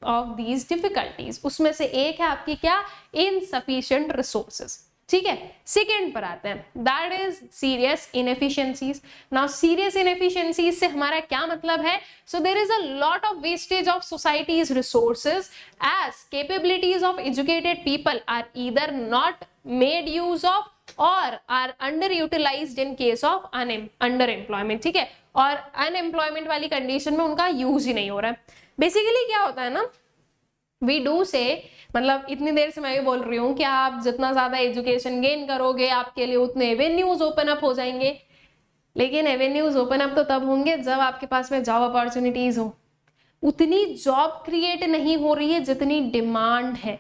ऑफ दीज डिफिकल्टीज। उसमें से एक है आपकी क्या, इनसफिशिएंट रिसोर्सेज, ठीक है। सेकेंड पर आते हैं, that is serious inefficiencies. Now serious inefficiencies से हमारा क्या मतलब है? So there is a lot of wastage of society's resources as capabilities of educated people are either not made use of or are underutilized in case of underemployment, ठीक है, और अनएम्प्लॉयमेंट वाली कंडीशन में उनका यूज ही नहीं हो रहा है। बेसिकली क्या होता है ना, वी डू से, मतलब इतनी देर से मैं भी बोल रही हूँ कि आप जितना ज्यादा एजुकेशन गेन करोगे आपके लिए उतने एवेन्यूज ओपन अप हो जाएंगे, लेकिन एवेन्यूज ओपन अप तो तब होंगे जब आपके पास में जॉब अपॉर्चुनिटीज हो। उतनी जॉब क्रिएट नहीं हो रही है जितनी डिमांड है,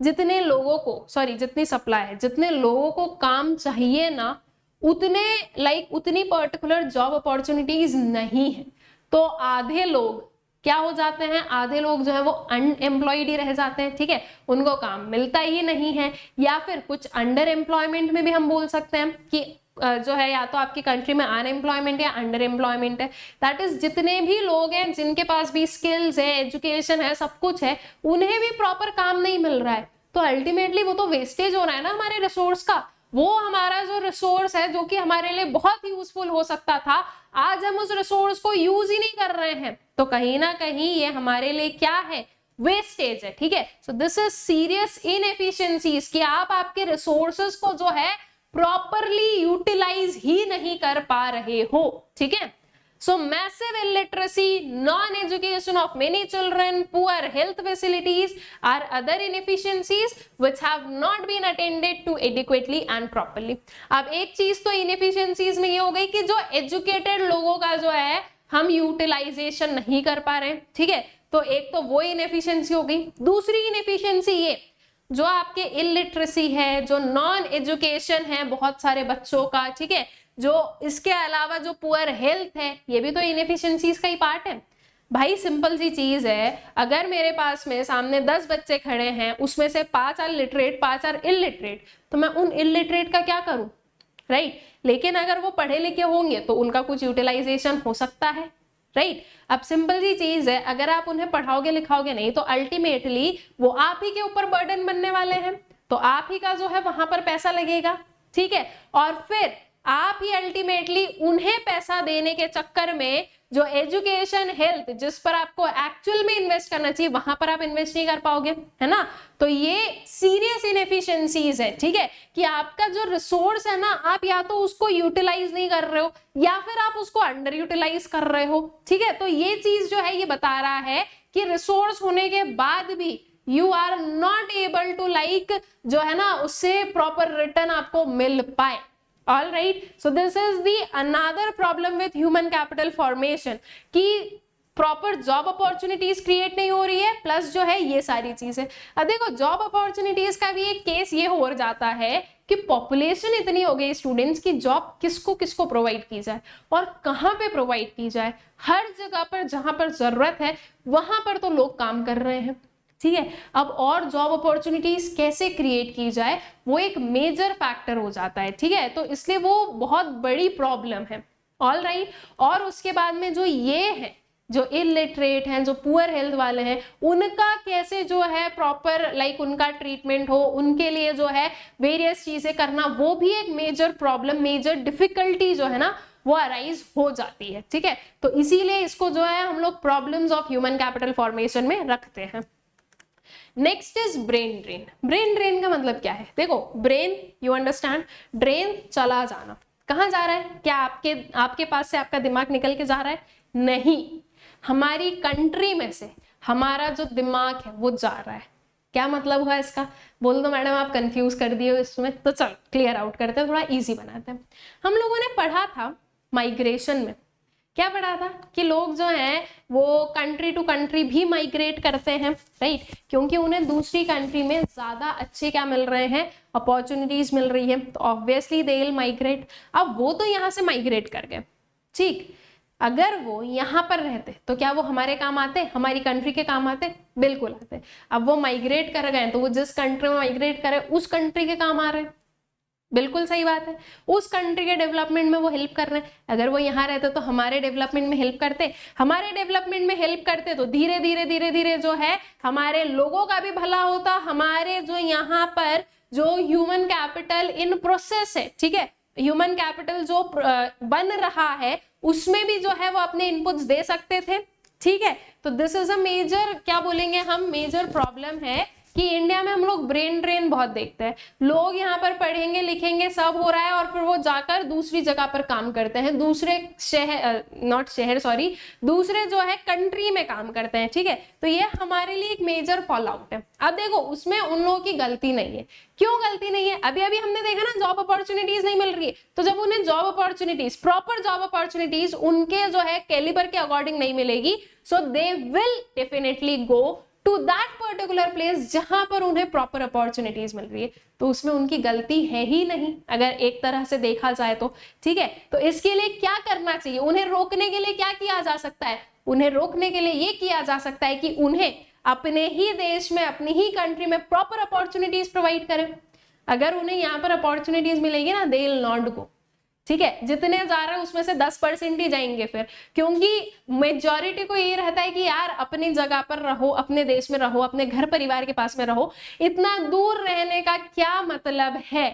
जितने लोगों को, सॉरी जितनी सप्लाई है, जितने लोगों को काम चाहिए ना, उतने उतनी पर्टिकुलर जॉब अपॉर्चुनिटीज नहीं है। तो आधे लोग क्या हो जाते हैं, आधे लोग जो है वो अनएम्प्लॉयड ही रह जाते हैं, ठीक है, उनको काम मिलता ही नहीं है, या फिर कुछ अंडर एम्प्लॉयमेंट में भी हम बोल सकते हैं कि जो है या तो आपकी कंट्री में अनएम्प्लॉयमेंट या अंडर एम्प्लॉयमेंट है, दैट इज जितने भी लोग हैं जिनके पास भी स्किल्स है, एजुकेशन है, सब कुछ है, उन्हें भी प्रॉपर काम नहीं मिल रहा है। तो अल्टीमेटली वो तो वेस्टेज हो रहा है ना हमारे रिसोर्स का। वो हमारा जो रिसोर्स है जो कि हमारे लिए बहुत यूजफुल हो सकता था, आज हम उस रिसोर्स को यूज ही नहीं कर रहे हैं, तो कहीं ना कहीं ये हमारे लिए क्या है, वेस्टेज है, ठीक है। So this is serious inefficiencies कि आप आपके रिसोर्सेज को जो है प्रॉपरली यूटिलाइज ही नहीं कर पा रहे हो, ठीक है। So massive illiteracy, non-education of many children, poor health facilities are other inefficiencies which have not been attended to adequately and properly. अब एक चीज तो inefficiencies में ये हो गई कि जो educated लोगों का जो है हम यूटिलाइजेशन नहीं कर पा रहे हैं, ठीक है, तो एक तो वो इनएफिशिएंसी हो गई। दूसरी इनएफिशिएंसी ये जो आपके इलिटरेसी है, जो नॉन एजुकेशन है बहुत सारे बच्चों का, ठीक है, जो इसके अलावा जो पुअर हेल्थ है, ये भी तो इनएफिशिएंसीज का ही पार्ट है। भाई सिंपल सी चीज है, अगर मेरे पास में सामने 10 बच्चे खड़े हैं, उसमें से 5 आर लिटरेट, 5 आर इलिटरेट, तो मैं उन इलिटरेट का क्या करूं, राइट। लेकिन अगर वो पढ़े लिखे होंगे तो उनका कुछ यूटिलाइजेशन हो सकता है, राइट। अब सिंपल सी चीज है, अगर आप उन्हें पढ़ाओगे लिखाओगे नहीं तो अल्टीमेटली वो आप ही के ऊपर बर्डन बनने वाले हैं, तो आप ही का जो है वहां पर पैसा लगेगा, ठीक है, और फिर आप ही अल्टीमेटली उन्हें पैसा देने के चक्कर में जो एजुकेशन हेल्थ जिस पर आपको एक्चुअल में इन्वेस्ट करना चाहिए वहां पर आप इन्वेस्ट नहीं कर पाओगे, है ना। तो ये सीरियस इनएफिशिएंसीज है, ठीक है, कि आपका जो रिसोर्स है ना, आप या तो उसको यूटिलाइज नहीं कर रहे हो या फिर आप उसको अंडर यूटिलाइज कर रहे हो, ठीक है। तो ये चीज जो है ये बता रहा है कि रिसोर्स होने के बाद भी you are not able to जो है ना उससे प्रॉपर रिटर्न आपको मिल पाए। All right, so this is the another problem with human capital formation कि प्रॉपर जॉब अपॉर्चुनिटीज क्रिएट नहीं हो रही है, प्लस जो है ये सारी चीजें। अब देखो जॉब अपॉर्चुनिटीज का भी एक केस ये हो जाता है कि पॉपुलेशन इतनी हो गई स्टूडेंट्स की, जॉब किसको किसको प्रोवाइड की जाए और कहाँ पे प्रोवाइड की जाए। हर जगह पर जहां पर जरूरत है वहां पर तो लोग काम कर रहे हैं, ठीक है। अब और जॉब अपॉर्चुनिटीज कैसे क्रिएट की जाए वो एक मेजर फैक्टर हो जाता है, ठीक है, तो इसलिए वो बहुत बड़ी प्रॉब्लम है। ऑल राइट, और उसके बाद में जो ये है जो इलिटरेट हैं, जो पुअर हेल्थ वाले हैं, उनका कैसे जो है प्रॉपर लाइक उनका ट्रीटमेंट हो, उनके लिए जो है वेरियस चीजें करना, वो भी एक मेजर प्रॉब्लम, मेजर डिफिकल्टी जो है ना वो अराइज हो जाती है। ठीक है, तो इसीलिए इसको जो है हम लोग problems of human capital formation में रखते हैं। Next is brain drain. Brain drain का मतलब क्या है? देखो, ब्रेन, यू अंडरस्टैंड, ड्रेन चला जाना। कहाँ जा रहा है? क्या आपके पास से आपका दिमाग निकल के जा रहा है? नहीं, हमारी कंट्री में से हमारा जो दिमाग है वो जा रहा है। क्या मतलब हुआ इसका? बोल दो मैडम आप कंफ्यूज कर दिए हो इसमें, तो चल क्लियर आउट करते हैं, थोड़ा इजी बनाते हैं। हम लोगों ने पढ़ा था माइग्रेशन में, क्या पढ़ा था कि लोग जो हैं वो कंट्री टू कंट्री भी माइग्रेट करते हैं, राइट, क्योंकि उन्हें दूसरी कंट्री में ज्यादा अच्छे क्या मिल रहे हैं, अपॉर्चुनिटीज मिल रही है, तो ऑब्वियसली दे विल माइग्रेट। अब वो तो यहाँ से माइग्रेट कर गए, ठीक, अगर वो यहाँ पर रहते तो क्या वो हमारे काम आते, हमारी कंट्री के काम आते? बिल्कुल आते। अब वो माइग्रेट कर गए तो वो जिस कंट्री में माइग्रेट करे उस कंट्री के काम आ रहे हैं, बिल्कुल सही बात है, उस कंट्री के डेवलपमेंट में वो हेल्प कर रहे हैं। अगर वो यहाँ रहते तो हमारे डेवलपमेंट में हेल्प करते, हमारे डेवलपमेंट में हेल्प करते तो धीरे धीरे धीरे धीरे जो है हमारे लोगों का भी भला होता, हमारे जो यहाँ पर जो ह्यूमन कैपिटल इन प्रोसेस है, ठीक है, ह्यूमन कैपिटल जो बन रहा है उसमें भी जो है वो अपने इनपुट्स दे सकते थे। ठीक है, तो दिस इज अ मेजर, क्या बोलेंगे हम, मेजर प्रॉब्लम है कि इंडिया में हम लोग ब्रेन ड्रेन बहुत देखते हैं। लोग यहाँ पर पढ़ेंगे लिखेंगे सब हो रहा है और फिर वो जाकर दूसरी जगह पर काम करते हैं, दूसरे शहर, नॉट शहर सॉरी, दूसरे जो है कंट्री में काम करते हैं। ठीक है, तो ये हमारे लिए एक मेजर फॉल आउट है। अब देखो उसमें उन लोगों की गलती नहीं है। क्यों गलती नहीं है? अभी अभी हमने देखा ना जॉब अपॉर्चुनिटीज नहीं मिल रही है, तो जब उन्हें job opportunities, proper job opportunities उनके जो है कैलिबर के अकॉर्डिंग नहीं मिलेगी, so they will definitely go to that particular place जहां पर उन्हें प्रॉपर अपॉर्चुनिटीज मिल रही है। तो उसमें उनकी गलती है ही नहीं अगर एक तरह से देखा जाए तो। ठीक है, तो इसके लिए क्या करना चाहिए? उन्हें रोकने के लिए क्या किया जा सकता है? उन्हें रोकने के लिए ये किया जा सकता है कि उन्हें अपने ही देश में, अपनी ही कंट्री में प्रॉपर अपॉर्चुनिटीज प्रोवाइड करें। अगर उन्हें यहाँ पर अपॉर्चुनिटीज मिलेगी ना, दे विल नॉट गो। ठीक है, जितने जा रहे हैं उसमें से 10% ही जाएंगे फिर, क्योंकि मेजॉरिटी को ये रहता है कि यार अपनी जगह पर रहो, अपने देश में रहो, अपने घर परिवार के पास में रहो, इतना दूर रहने का क्या मतलब है।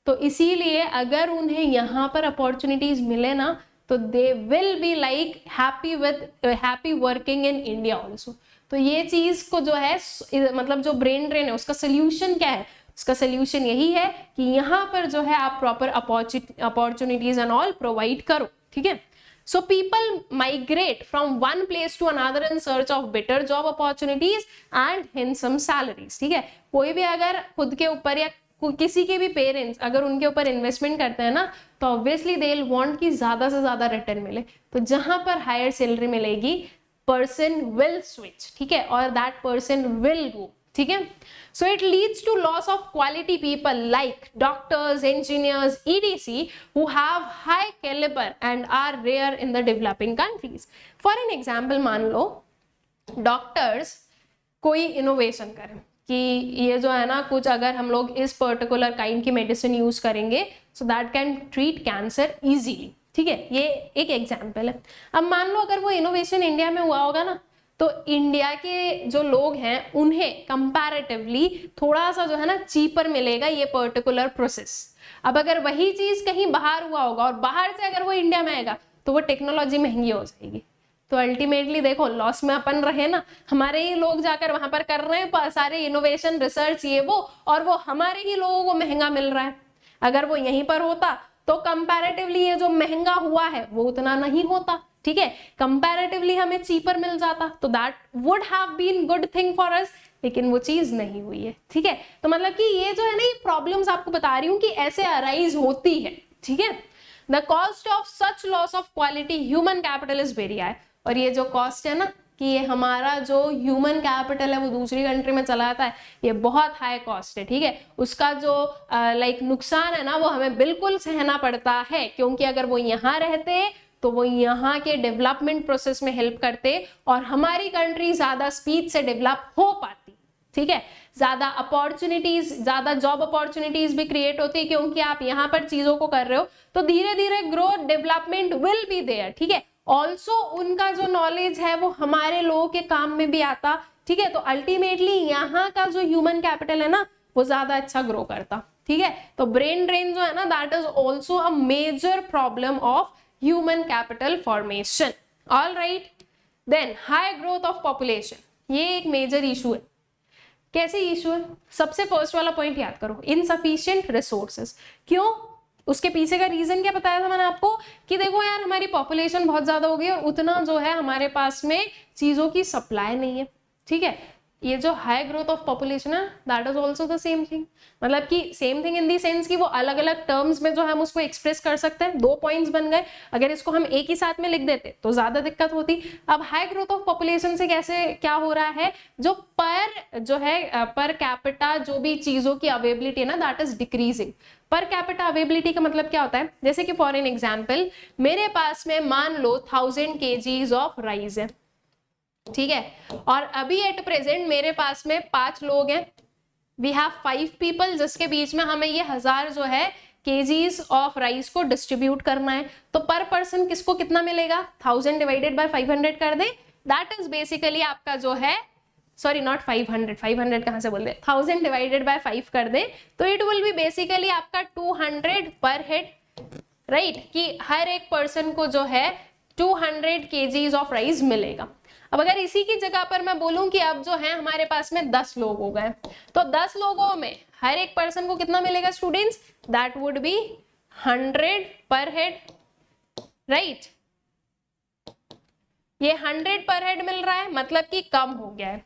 तो इसीलिए अगर उन्हें यहाँ पर अपॉर्चुनिटीज मिले ना तो they will be like happy working in India also. तो ये चीज को जो है मतलब जो ब्रेन ड्रेन है उसका सोल्यूशन क्या है? उसका सोल्यूशन यही है कि यहाँ पर जो है आप proper opportunities and all provide करो। ठीक है, so people migrate from one place to another in search of better job opportunities and handsome salaries. ठीक है, कोई भी अगर खुद के ऊपर या किसी के भी पेरेंट्स अगर उनके ऊपर इन्वेस्टमेंट करते हैं ना, तो ऑब्वियसली दे विल वांट कि ज्यादा से ज्यादा रिटर्न मिले। तो जहां पर हायर सैलरी मिलेगी, पर्सन विल स्विच, ठीक है, और दैट पर्सन विल गो। ठीक है, so it leads to loss of quality people like doctors, engineers, etc. who have high caliber and are rare in the developing countries. For an example, मान लो डॉक्टर्स कोई इनोवेशन करें कि ये जो है ना कुछ अगर हम लोग इस पर्टिकुलर काइंड की मेडिसिन यूज करेंगे so that can treat cancer easily. ठीक है, ये एक एग्जाम्पल है। अब मान लो अगर वो इनोवेशन इंडिया में हुआ होगा ना, तो इंडिया के जो लोग हैं उन्हें कंपैरेटिवली थोड़ा सा जो है ना चीपर मिलेगा ये पर्टिकुलर प्रोसेस। अब अगर वही चीज कहीं बाहर हुआ होगा और बाहर से अगर वो इंडिया में आएगा तो वो टेक्नोलॉजी महंगी हो जाएगी। तो अल्टीमेटली देखो लॉस में अपन रहे ना, हमारे ही लोग जाकर वहां पर कर रहे हैं सारे इनोवेशन रिसर्च ये वो, और वो हमारे ही लोगों को महंगा मिल रहा है। अगर वो यहीं पर होता तो कंपैरेटिवली ये जो महंगा हुआ है वो उतना नहीं होता। ठीक है, कंपैरेटिवली हमें चीपर मिल जाता, तो that would have been good thing for us, लेकिन वो चीज नहीं हुई है। ठीक है, तो मतलब कि ये जो है ना ये प्रॉब्लम्स आपको बता रही हूँ कि ऐसे अराइज होती है। ठीक है, the cost of such loss of quality human capital is very high. और ये जो कॉस्ट है ना कि ये हमारा जो ह्यूमन कैपिटल है वो दूसरी कंट्री में चला जाता है, ये बहुत हाई कॉस्ट है। ठीक है, उसका जो लाइक नुकसान है ना वो हमें बिल्कुल सहना पड़ता है, क्योंकि अगर वो यहाँ रहते तो वो यहाँ के डेवलपमेंट प्रोसेस में हेल्प करते और हमारी कंट्री ज्यादा स्पीड से डेवलप हो पाती। ठीक है, ज्यादा अपॉर्चुनिटीज, ज्यादा जॉब अपॉर्चुनिटीज भी क्रिएट होती है, क्योंकि आप यहाँ पर चीजों को कर रहे हो तो धीरे धीरे growth development will be there. ठीक है, ऑल्सो उनका जो नॉलेज है वो हमारे लोगों के काम में भी आता, ठीक है। तो अल्टीमेटली यहाँ का जो ह्यूमन कैपिटल है ना वो ज्यादा अच्छा ग्रो करता, ठीक है। तो ब्रेन ड्रेन जो है ना that is also a major problem of human capital formation. All right, then high growth of population, ये एक मेजर इशू है। कैसे इशू है? सबसे फर्स्ट वाला पॉइंट याद करो, इनसफिशिएंट रिसोर्सेज। क्यों? उसके पीछे का रीजन क्या बताया था मैंने आपको कि देखो यार हमारी पॉपुलेशन बहुत ज्यादा हो गई और उतना जो है हमारे पास में चीजों की सप्लाई नहीं है, ठीक है। ये जो हाई ग्रोथ ऑफ पॉपुलेशन है that is also the same thing, मतलब कि same thing in the sense कि वो अलग अलग टर्म्स में जो हम उसको एक्सप्रेस कर सकते हैं। 2 पॉइंट्स बन गए, अगर इसको हम एक ही साथ में लिख देते तो ज्यादा दिक्कत होती। अब हाई ग्रोथ ऑफ पॉपुलेशन से कैसे क्या हो रहा है, जो पर कैपिटा जो भी चीजों की अवेबिलिटी है ना that is decreasing. Per capita availability का मतलब क्या होता है, जैसे कि फॉर एन एग्जाम्पल मेरे पास में मान लो 1000 kgs ऑफ राइस है, ठीक है, और अभी एट प्रेजेंट मेरे पास में 5 लोग हैं, वी हैव 5 पीपल, जिसके बीच में हमें ये 1000 जो है केजीज ऑफ राइस को डिस्ट्रीब्यूट करना है। तो पर पर्सन किसको कितना मिलेगा, 1000 डिवाइडेड बाय 500 कर दे, दैट इज बेसिकली आपका जो है, सॉरी नॉट 500 कहां से बोल दे, 1000 डिवाइडेड बाय 5 कर दे तो इट विल बी बेसिकली आपका 200 पर हेड, राइट, कि हर एक पर्सन को जो है 200 kgs ऑफ राइस मिलेगा। अब अगर इसी की जगह पर मैं बोलूं कि अब जो है हमारे पास में 10 लोग हो गए, तो 10 लोगों में हर एक पर्सन को कितना मिलेगा स्टूडेंट्स, दैट वुड बी 100 पर हेड, राइट। ये 100 पर हेड मिल रहा है, मतलब कि कम हो गया है,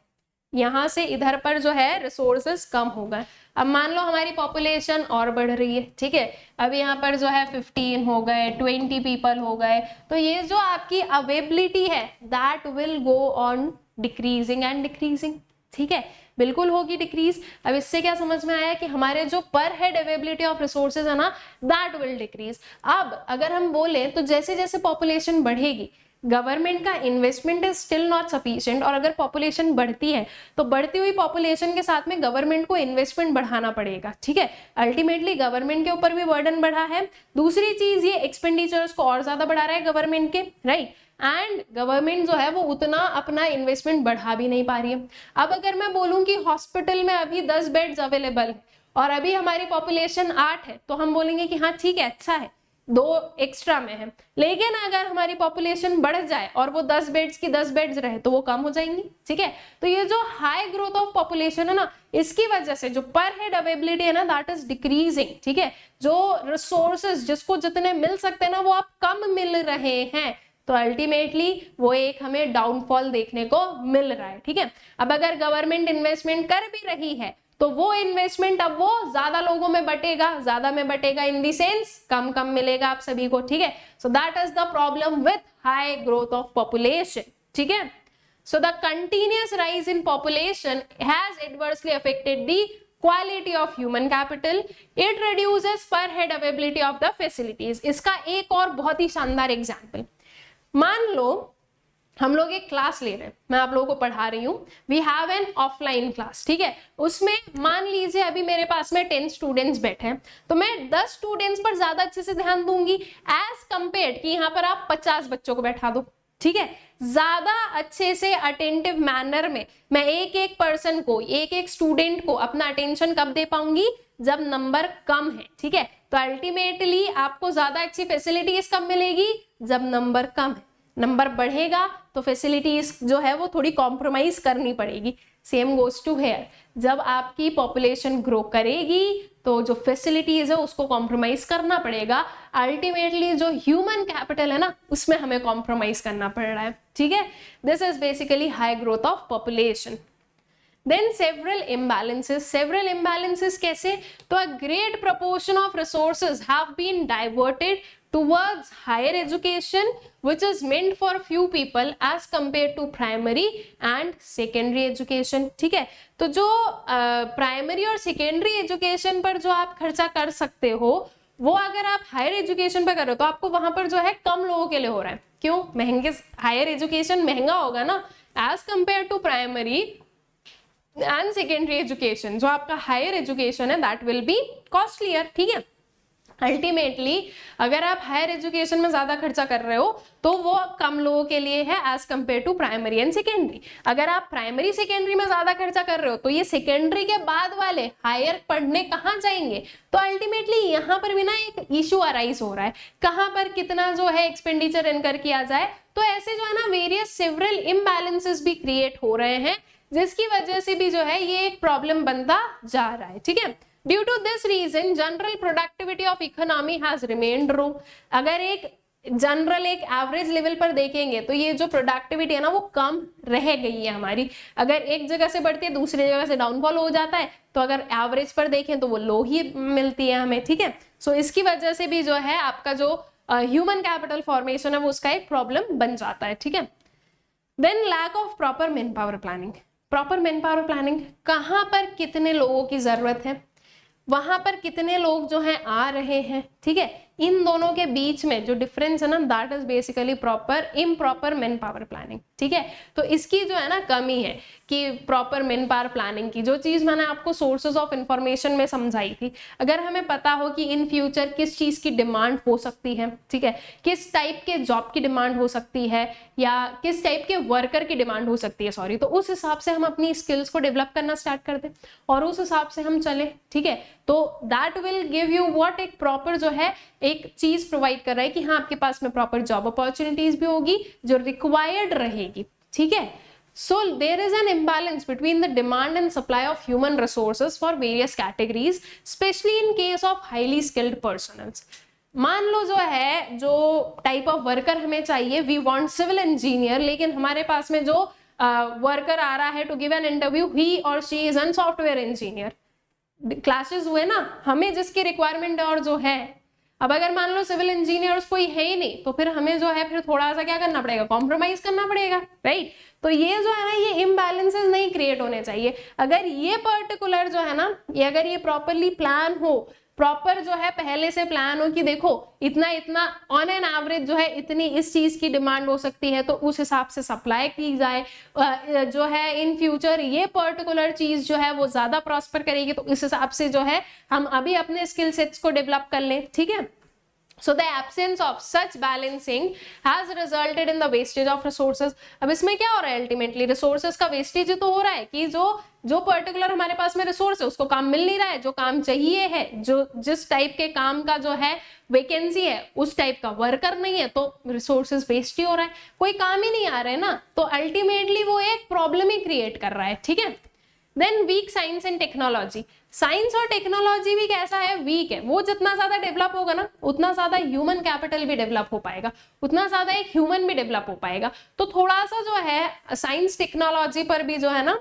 यहां से इधर पर जो है रिसोर्सेस कम हो गए। अब मान लो हमारी पॉपुलेशन और बढ़ रही है, ठीक है, अब यहाँ पर जो है 15 हो गए, 20 पीपल हो गए, तो ये जो आपकी अवेबिलिटी है that will go on decreasing and decreasing, ठीक है, बिल्कुल होगी डिक्रीज। अब इससे क्या समझ में आया कि हमारे जो पर हेड अवेबिलिटी ऑफ रिसोर्सेज है ना दैट विल डिक्रीज। अब अगर हम बोले तो जैसे जैसे पॉपुलेशन बढ़ेगी गवर्नमेंट का investment is still not sufficient, और अगर पॉपुलेशन बढ़ती है तो बढ़ती हुई पॉपुलेशन के साथ में गवर्नमेंट को इन्वेस्टमेंट बढ़ाना पड़ेगा, ठीक है। अल्टीमेटली गवर्नमेंट के ऊपर भी बर्डन बढ़ा है। दूसरी चीज ये एक्सपेंडिचर्स को और ज्यादा बढ़ा रहा है गवर्नमेंट के, राइट, एंड गवर्नमेंट जो है वो उतना अपना इन्वेस्टमेंट बढ़ा भी नहीं पा रही है। अब अगर मैं बोलूं कि हॉस्पिटल में अभी 10 बेड्स अवेलेबल है और अभी हमारी पॉपुलेशन 8 है, तो हम बोलेंगे कि हाँ ठीक है, अच्छा है, 2 एक्स्ट्रा में है। लेकिन अगर हमारी पॉपुलेशन बढ़ जाए और वो 10 बेड्स की 10 बेड्स रहे तो वो कम हो जाएंगी, ठीक है। तो ये जो हाई ग्रोथ ऑफ पॉपुलेशन है ना, इसकी वजह से जो पर हेड अवेबिलिटी है ना दैट इज डिक्रीजिंग, ठीक है। जो रिसोर्सेज जिसको जितने मिल सकते हैं ना वो आप कम मिल रहे हैं, तो अल्टीमेटली वो एक हमें डाउनफॉल देखने को मिल रहा है, ठीक है। अब अगर गवर्नमेंट इन्वेस्टमेंट कर भी रही है तो वो इन्वेस्टमेंट अब वो ज्यादा लोगों में बटेगा, ज्यादा में बटेगा इन दी सेंस कम कम मिलेगा आप सभी को, ठीक है। So that is the problem with high growth of population, ठीक है। So the continuous rise in population has adversely affected the quality of human capital, it reduces per head availability of the facilities. इसका एक और बहुत ही शानदार एग्जाम्पल, मान लो हम लोग एक क्लास ले रहे हैं, मैं आप लोगों को पढ़ा रही हूँ, we have an offline class, ठीक है। उसमें मान लीजिए अभी मेरे पास में 10 स्टूडेंट्स बैठे हैं, तो मैं 10 स्टूडेंट्स पर ज्यादा अच्छे से ध्यान दूंगी एज कंपेयर्ड कि यहाँ पर आप 50 बच्चों को बैठा दो, ठीक है। ज्यादा अच्छे से अटेंटिव मैनर में मैं एक एक पर्सन को, एक एक स्टूडेंट को अपना अटेंशन कब दे पाऊंगी, जब नंबर कम है, ठीक है। तो अल्टीमेटली आपको ज्यादा अच्छी फैसिलिटीज कब मिलेगी, जब नंबर कम है। नंबर बढ़ेगा तो फैसिलिटीज जो है वो थोड़ी कॉम्प्रोमाइज करनी पड़ेगी। सेम गोज टू हेयर, जब आपकी पॉपुलेशन ग्रो करेगी तो जो फैसिलिटीज है उसको कॉम्प्रोमाइज करना पड़ेगा। अल्टीमेटली जो ह्यूमन कैपिटल है ना उसमें हमें कॉम्प्रोमाइज करना पड़ रहा है, ठीक है। This is basically high growth of population. Then several imbalances कैसे, तो a great proportion of resources have been diverted towards higher education which is meant for few people as compared to primary and secondary education, ठीक है। तो जो प्राइमरी और सेकेंडरी एजुकेशन पर जो आप खर्चा कर सकते हो वो अगर आप हायर एजुकेशन पर कर रहे हो तो आपको वहां पर जो है कम लोगों के लिए हो रहा है। क्यों? महंगे, हायर एजुकेशन महंगा होगा ना as compare to primary and secondary education. जो आपका हायर एजुकेशन है दैट विल बी कॉस्टलियर, ठीक है। अल्टीमेटली अगर आप हायर एजुकेशन में ज्यादा खर्चा कर रहे हो तो वो कम लोगों के लिए है as compare to primary and secondary. अगर आप प्राइमरी सेकेंडरी में ज्यादा खर्चा कर रहे हो तो ये सेकेंडरी के बाद वाले हायर पढ़ने कहाँ जाएंगे, तो अल्टीमेटली यहाँ पर भी ना एक इशू अराइज हो रहा है, कहाँ पर कितना जो है एक्सपेंडिचर इनकर किया जाए। तो ऐसे जो है ना वेरियस सेवरल इम्बैलेंसेस भी क्रिएट हो रहे हैं, जिसकी वजह से भी जो है ये एक प्रॉब्लम बनता जा रहा है। ठीक है, due to this reason general productivity of economy has remained low. अगर एक जनरल एक एवरेज लेवल पर देखेंगे तो ये जो प्रोडक्टिविटी है ना वो कम रह गई है हमारी। अगर एक जगह से बढ़ती है दूसरी जगह से डाउनफॉल हो जाता है, तो अगर एवरेज पर देखें तो वो लो ही मिलती है हमें। ठीक है, सो इसकी वजह से भी जो है आपका जो ह्यूमन कैपिटल फॉर्मेशन है वो उसका एक प्रॉब्लम बन जाता है। ठीक है, then lack of proper man power planning. Proper man power planning, कहाँ पर कितने लोगों की जरूरत है, वहां पर कितने लोग जो हैं आ रहे हैं। ठीक है, इन दोनों के बीच में जो डिफरेंस है ना that is basically proper improper man power planning. ठीक है, तो इसकी जो है ना कमी है कि प्रॉपर मैन पावर प्लानिंग की जो चीज मैंने आपको सोर्सेज ऑफ इंफॉर्मेशन में समझाई थी, अगर हमें पता हो कि इन फ्यूचर किस चीज की डिमांड हो सकती है, ठीक है, किस टाइप के जॉब की डिमांड हो सकती है या किस टाइप के वर्कर की डिमांड हो सकती है, सॉरी, तो उस हिसाब से हम अपनी स्किल्स को डेवलप करना स्टार्ट कर दें और उस हिसाब से हम चले। ठीक है, तो that will give you what, एक प्रॉपर जो है एक चीज प्रोवाइड कर रहा है कि हाँ आपके पास में प्रॉपर जॉब अपॉर्चुनिटीज भी होगी जो रिक्वायर्ड रहेगी। ठीक है, so there is an imbalance between the demand and supply of human resources for various categories, specially in case of highly skilled personnels. मान लो जो है जो टाइप ऑफ वर्कर हमें चाहिए, वी वांट सिविल इंजीनियर, लेकिन हमारे पास में जो वर्कर आ रहा है टू गिव एन इंटरव्यू, ही और she is an software engineer. Classes हुए ना, हमें जिसकी रिक्वायरमेंट और जो है, अब अगर मान लो सिविल इंजीनियर्स कोई है ही नहीं तो फिर हमें जो है फिर थोड़ा सा क्या करना पड़ेगा, कॉम्प्रोमाइज करना पड़ेगा, राइट। तो ये जो है ना ये इम्बैलेंसेस नहीं क्रिएट होने चाहिए। अगर ये पर्टिकुलर जो है ना ये अगर ये प्रॉपरली प्लान हो, प्रॉपर जो है पहले से प्लान हो कि देखो इतना इतना ऑन एन एवरेज जो है इतनी इस चीज की डिमांड हो सकती है, तो उस हिसाब से सप्लाई की जाए, जो है इन फ्यूचर ये पर्टिकुलर चीज जो है वो ज्यादा प्रॉस्पर करेगी, तो इस हिसाब से जो है हम अभी अपने स्किल सेट्स को डेवलप कर लें। ठीक है, so the absence of such balancing has resulted in the wastage of resources। अब इसमें क्या हो रहा है, अल्टीमेटली रिसोर्सेज का वेस्टेज तो हो रहा है कि जो पर्टिकुलर हमारे पास में रिसोर्स है उसको काम मिल नहीं रहा है, जो काम चाहिए है, जो जिस टाइप के काम का जो है वैकेंसी है उस टाइप का वर्कर नहीं है, तो रिसोर्सेज वेस्ट ही हो रहा है, कोई काम ही नहीं आ रहा है ना, तो अल्टीमेटली वो एक प्रॉब्लम ही क्रिएट कर रहा है। ठीक है, then weak science and technology. Science और टेक्नोलॉजी भी कैसा है, वीक है। वो जितना ज्यादा डेवलप होगा ना उतना ज्यादा ह्यूमन कैपिटल भी डेवलप हो पाएगा, उतना ज्यादा एक ह्यूमन भी डेवलप हो पाएगा। तो थोड़ा सा जो है साइंस टेक्नोलॉजी पर भी जो है ना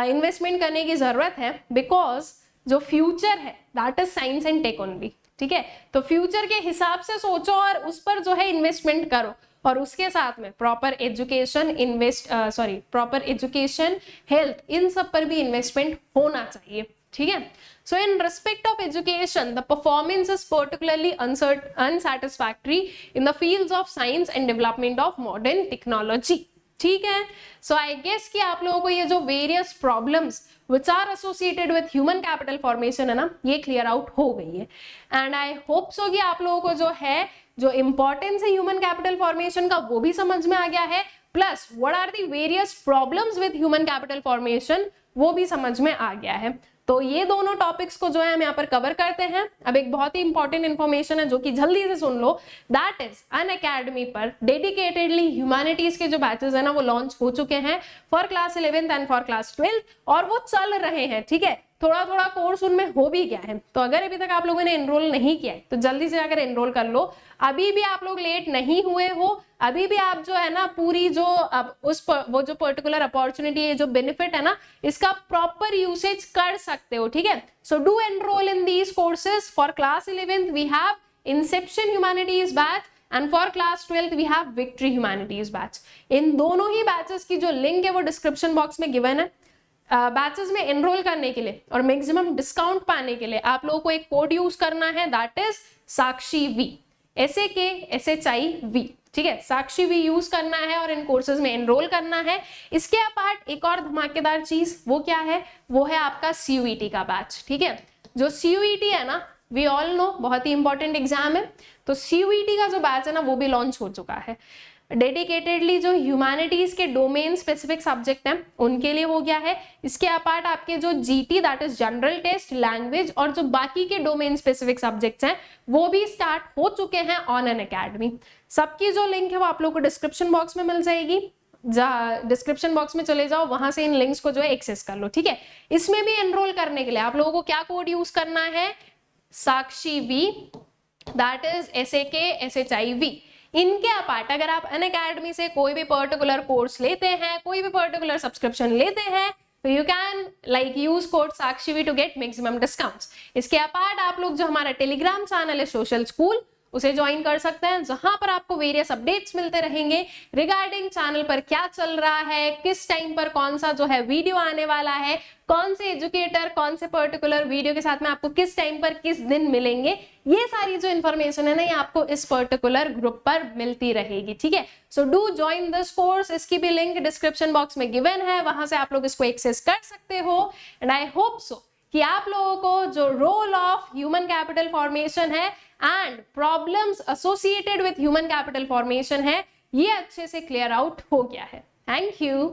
इन्वेस्टमेंट करने की जरूरत है, बिकॉज जो फ्यूचर है that is science and tech only. ठीक है, तो फ्यूचर के हिसाब से सोचो और उस पर जो है इन्वेस्टमेंट करो, और उसके साथ में proper education proper education, health, इन सब पर भी इन्वेस्टमेंट होना चाहिए। ठीक है, so in respect of education the performance is particularly unsatisfactory in the fields of science and development of modern technology. ठीक है, सो आई गेस कि आप लोगों को ये जो various problems which are associated with human capital formation है ना ये क्लियर आउट हो गई है, एंड आई होप सो कि आप लोगों को जो है जो इंपॉर्टेंस है ह्यूमन कैपिटल फॉर्मेशन का वो भी समझ में आ गया है, plus what are the various problems with human capital formation वो भी समझ में आ गया है। तो ये दोनों टॉपिक्स को जो है हम यहाँ पर कवर करते हैं। अब एक बहुत ही इंपॉर्टेंट इन्फॉर्मेशन है जो कि जल्दी से सुन लो, दैट इज अनअकैडमी पर डेडिकेटेडली ह्यूमैनिटीज के जो बैचेस है ना वो लॉन्च हो चुके हैं for class 11th and for class 12th, और वो चल रहे हैं। ठीक है, थोड़ा थोड़ा कोर्स उनमें हो भी गया है, तो अगर अभी तक आप लोगों ने एनरोल नहीं किया है तो जल्दी से जाकर एनरोल कर लो। अभी भी आप लोग लेट नहीं हुए हो, अभी भी आप जो है ना पूरी जो वो जो पर्टिकुलर अपॉर्चुनिटी है, जो बेनिफिट है ना, इसका प्रॉपर यूसेज कर सकते हो। ठीक है, so do enrol in these courses. For class 11th we have inception humanities batch, and for class 12th we have victory humanities batch. इन दोनों ही बैचेस की जो लिंक है वो डिस्क्रिप्शन बॉक्स में गिवन है। बैचेस में एनरोल करने के लिए और मैक्सिमम डिस्काउंट पाने के लिए आप लोगों को एक कोड यूज करना है, that is Sakshi V, SAKSHIV। ठीक है, साक्षी वी यूज करना है और इन कोर्सेज में एनरोल करना है। इसके अपार्ट एक और धमाकेदार चीज वो क्या है, वो है आपका CUET का बैच। ठीक है, जो CUET है ना वी ऑल नो बहुत ही इंपॉर्टेंट एग्जाम है। तो CUET का जो बैच है ना वो भी लॉन्च हो चुका है। डेडिकेटेडली जो ह्यूमैनिटीज के डोमेन स्पेसिफिक सब्जेक्ट हैं उनके लिए हो गया है। इसके अपार्ट आपके जो GT that is general test, language और जो बाकी के डोमेन स्पेसिफिक सब्जेक्ट्स हैं वो भी स्टार्ट हो चुके हैं ऑन एन अकेडमी। सबकी जो लिंक है वो आप लोग को डिस्क्रिप्शन बॉक्स में मिल जाएगी। डिस्क्रिप्शन बॉक्स में चले जाओ, वहां से इन लिंक्स को जो है एक्सेस कर लो, ठीक है। इसमें भी एनरोल करने के लिए आप लोगों को क्या कोड यूज करना है, साक्षी V दैट इज SAKSHIV। इनके अपार्ट अगर आप अनअकैडमी से कोई भी पर्टिकुलर कोर्स लेते हैं, कोई भी पर्टिकुलर सब्सक्रिप्शन लेते हैं, तो you can use code Sakshi to get maximum discounts. इसके अपार्ट आप लोग जो हमारा टेलीग्राम चैनल है सोशल स्कूल उसे ज्वाइन कर सकते हैं, जहां पर आपको वेरियस अपडेट्स मिलते रहेंगे रिगार्डिंग चैनल पर क्या चल रहा है, किस टाइम पर कौन सा जो है वीडियो आने वाला है, कौन से एजुकेटर कौन से पर्टिकुलर वीडियो के साथ में आपको किस टाइम पर किस दिन मिलेंगे। ये सारी जो इन्फॉर्मेशन है ना ये आपको इस पर्टिकुलर ग्रुप पर मिलती रहेगी, ठीक है। So do join this course. इसकी भी लिंक डिस्क्रिप्शन बॉक्स में गिवन है, वहां से आप लोग इसको एक्सेस कर सकते हो। एंड आई होप सो कि आप लोगों को जो role of human capital formation है and problems associated with human capital formation है ये अच्छे से क्लियर आउट हो गया है। Thank you.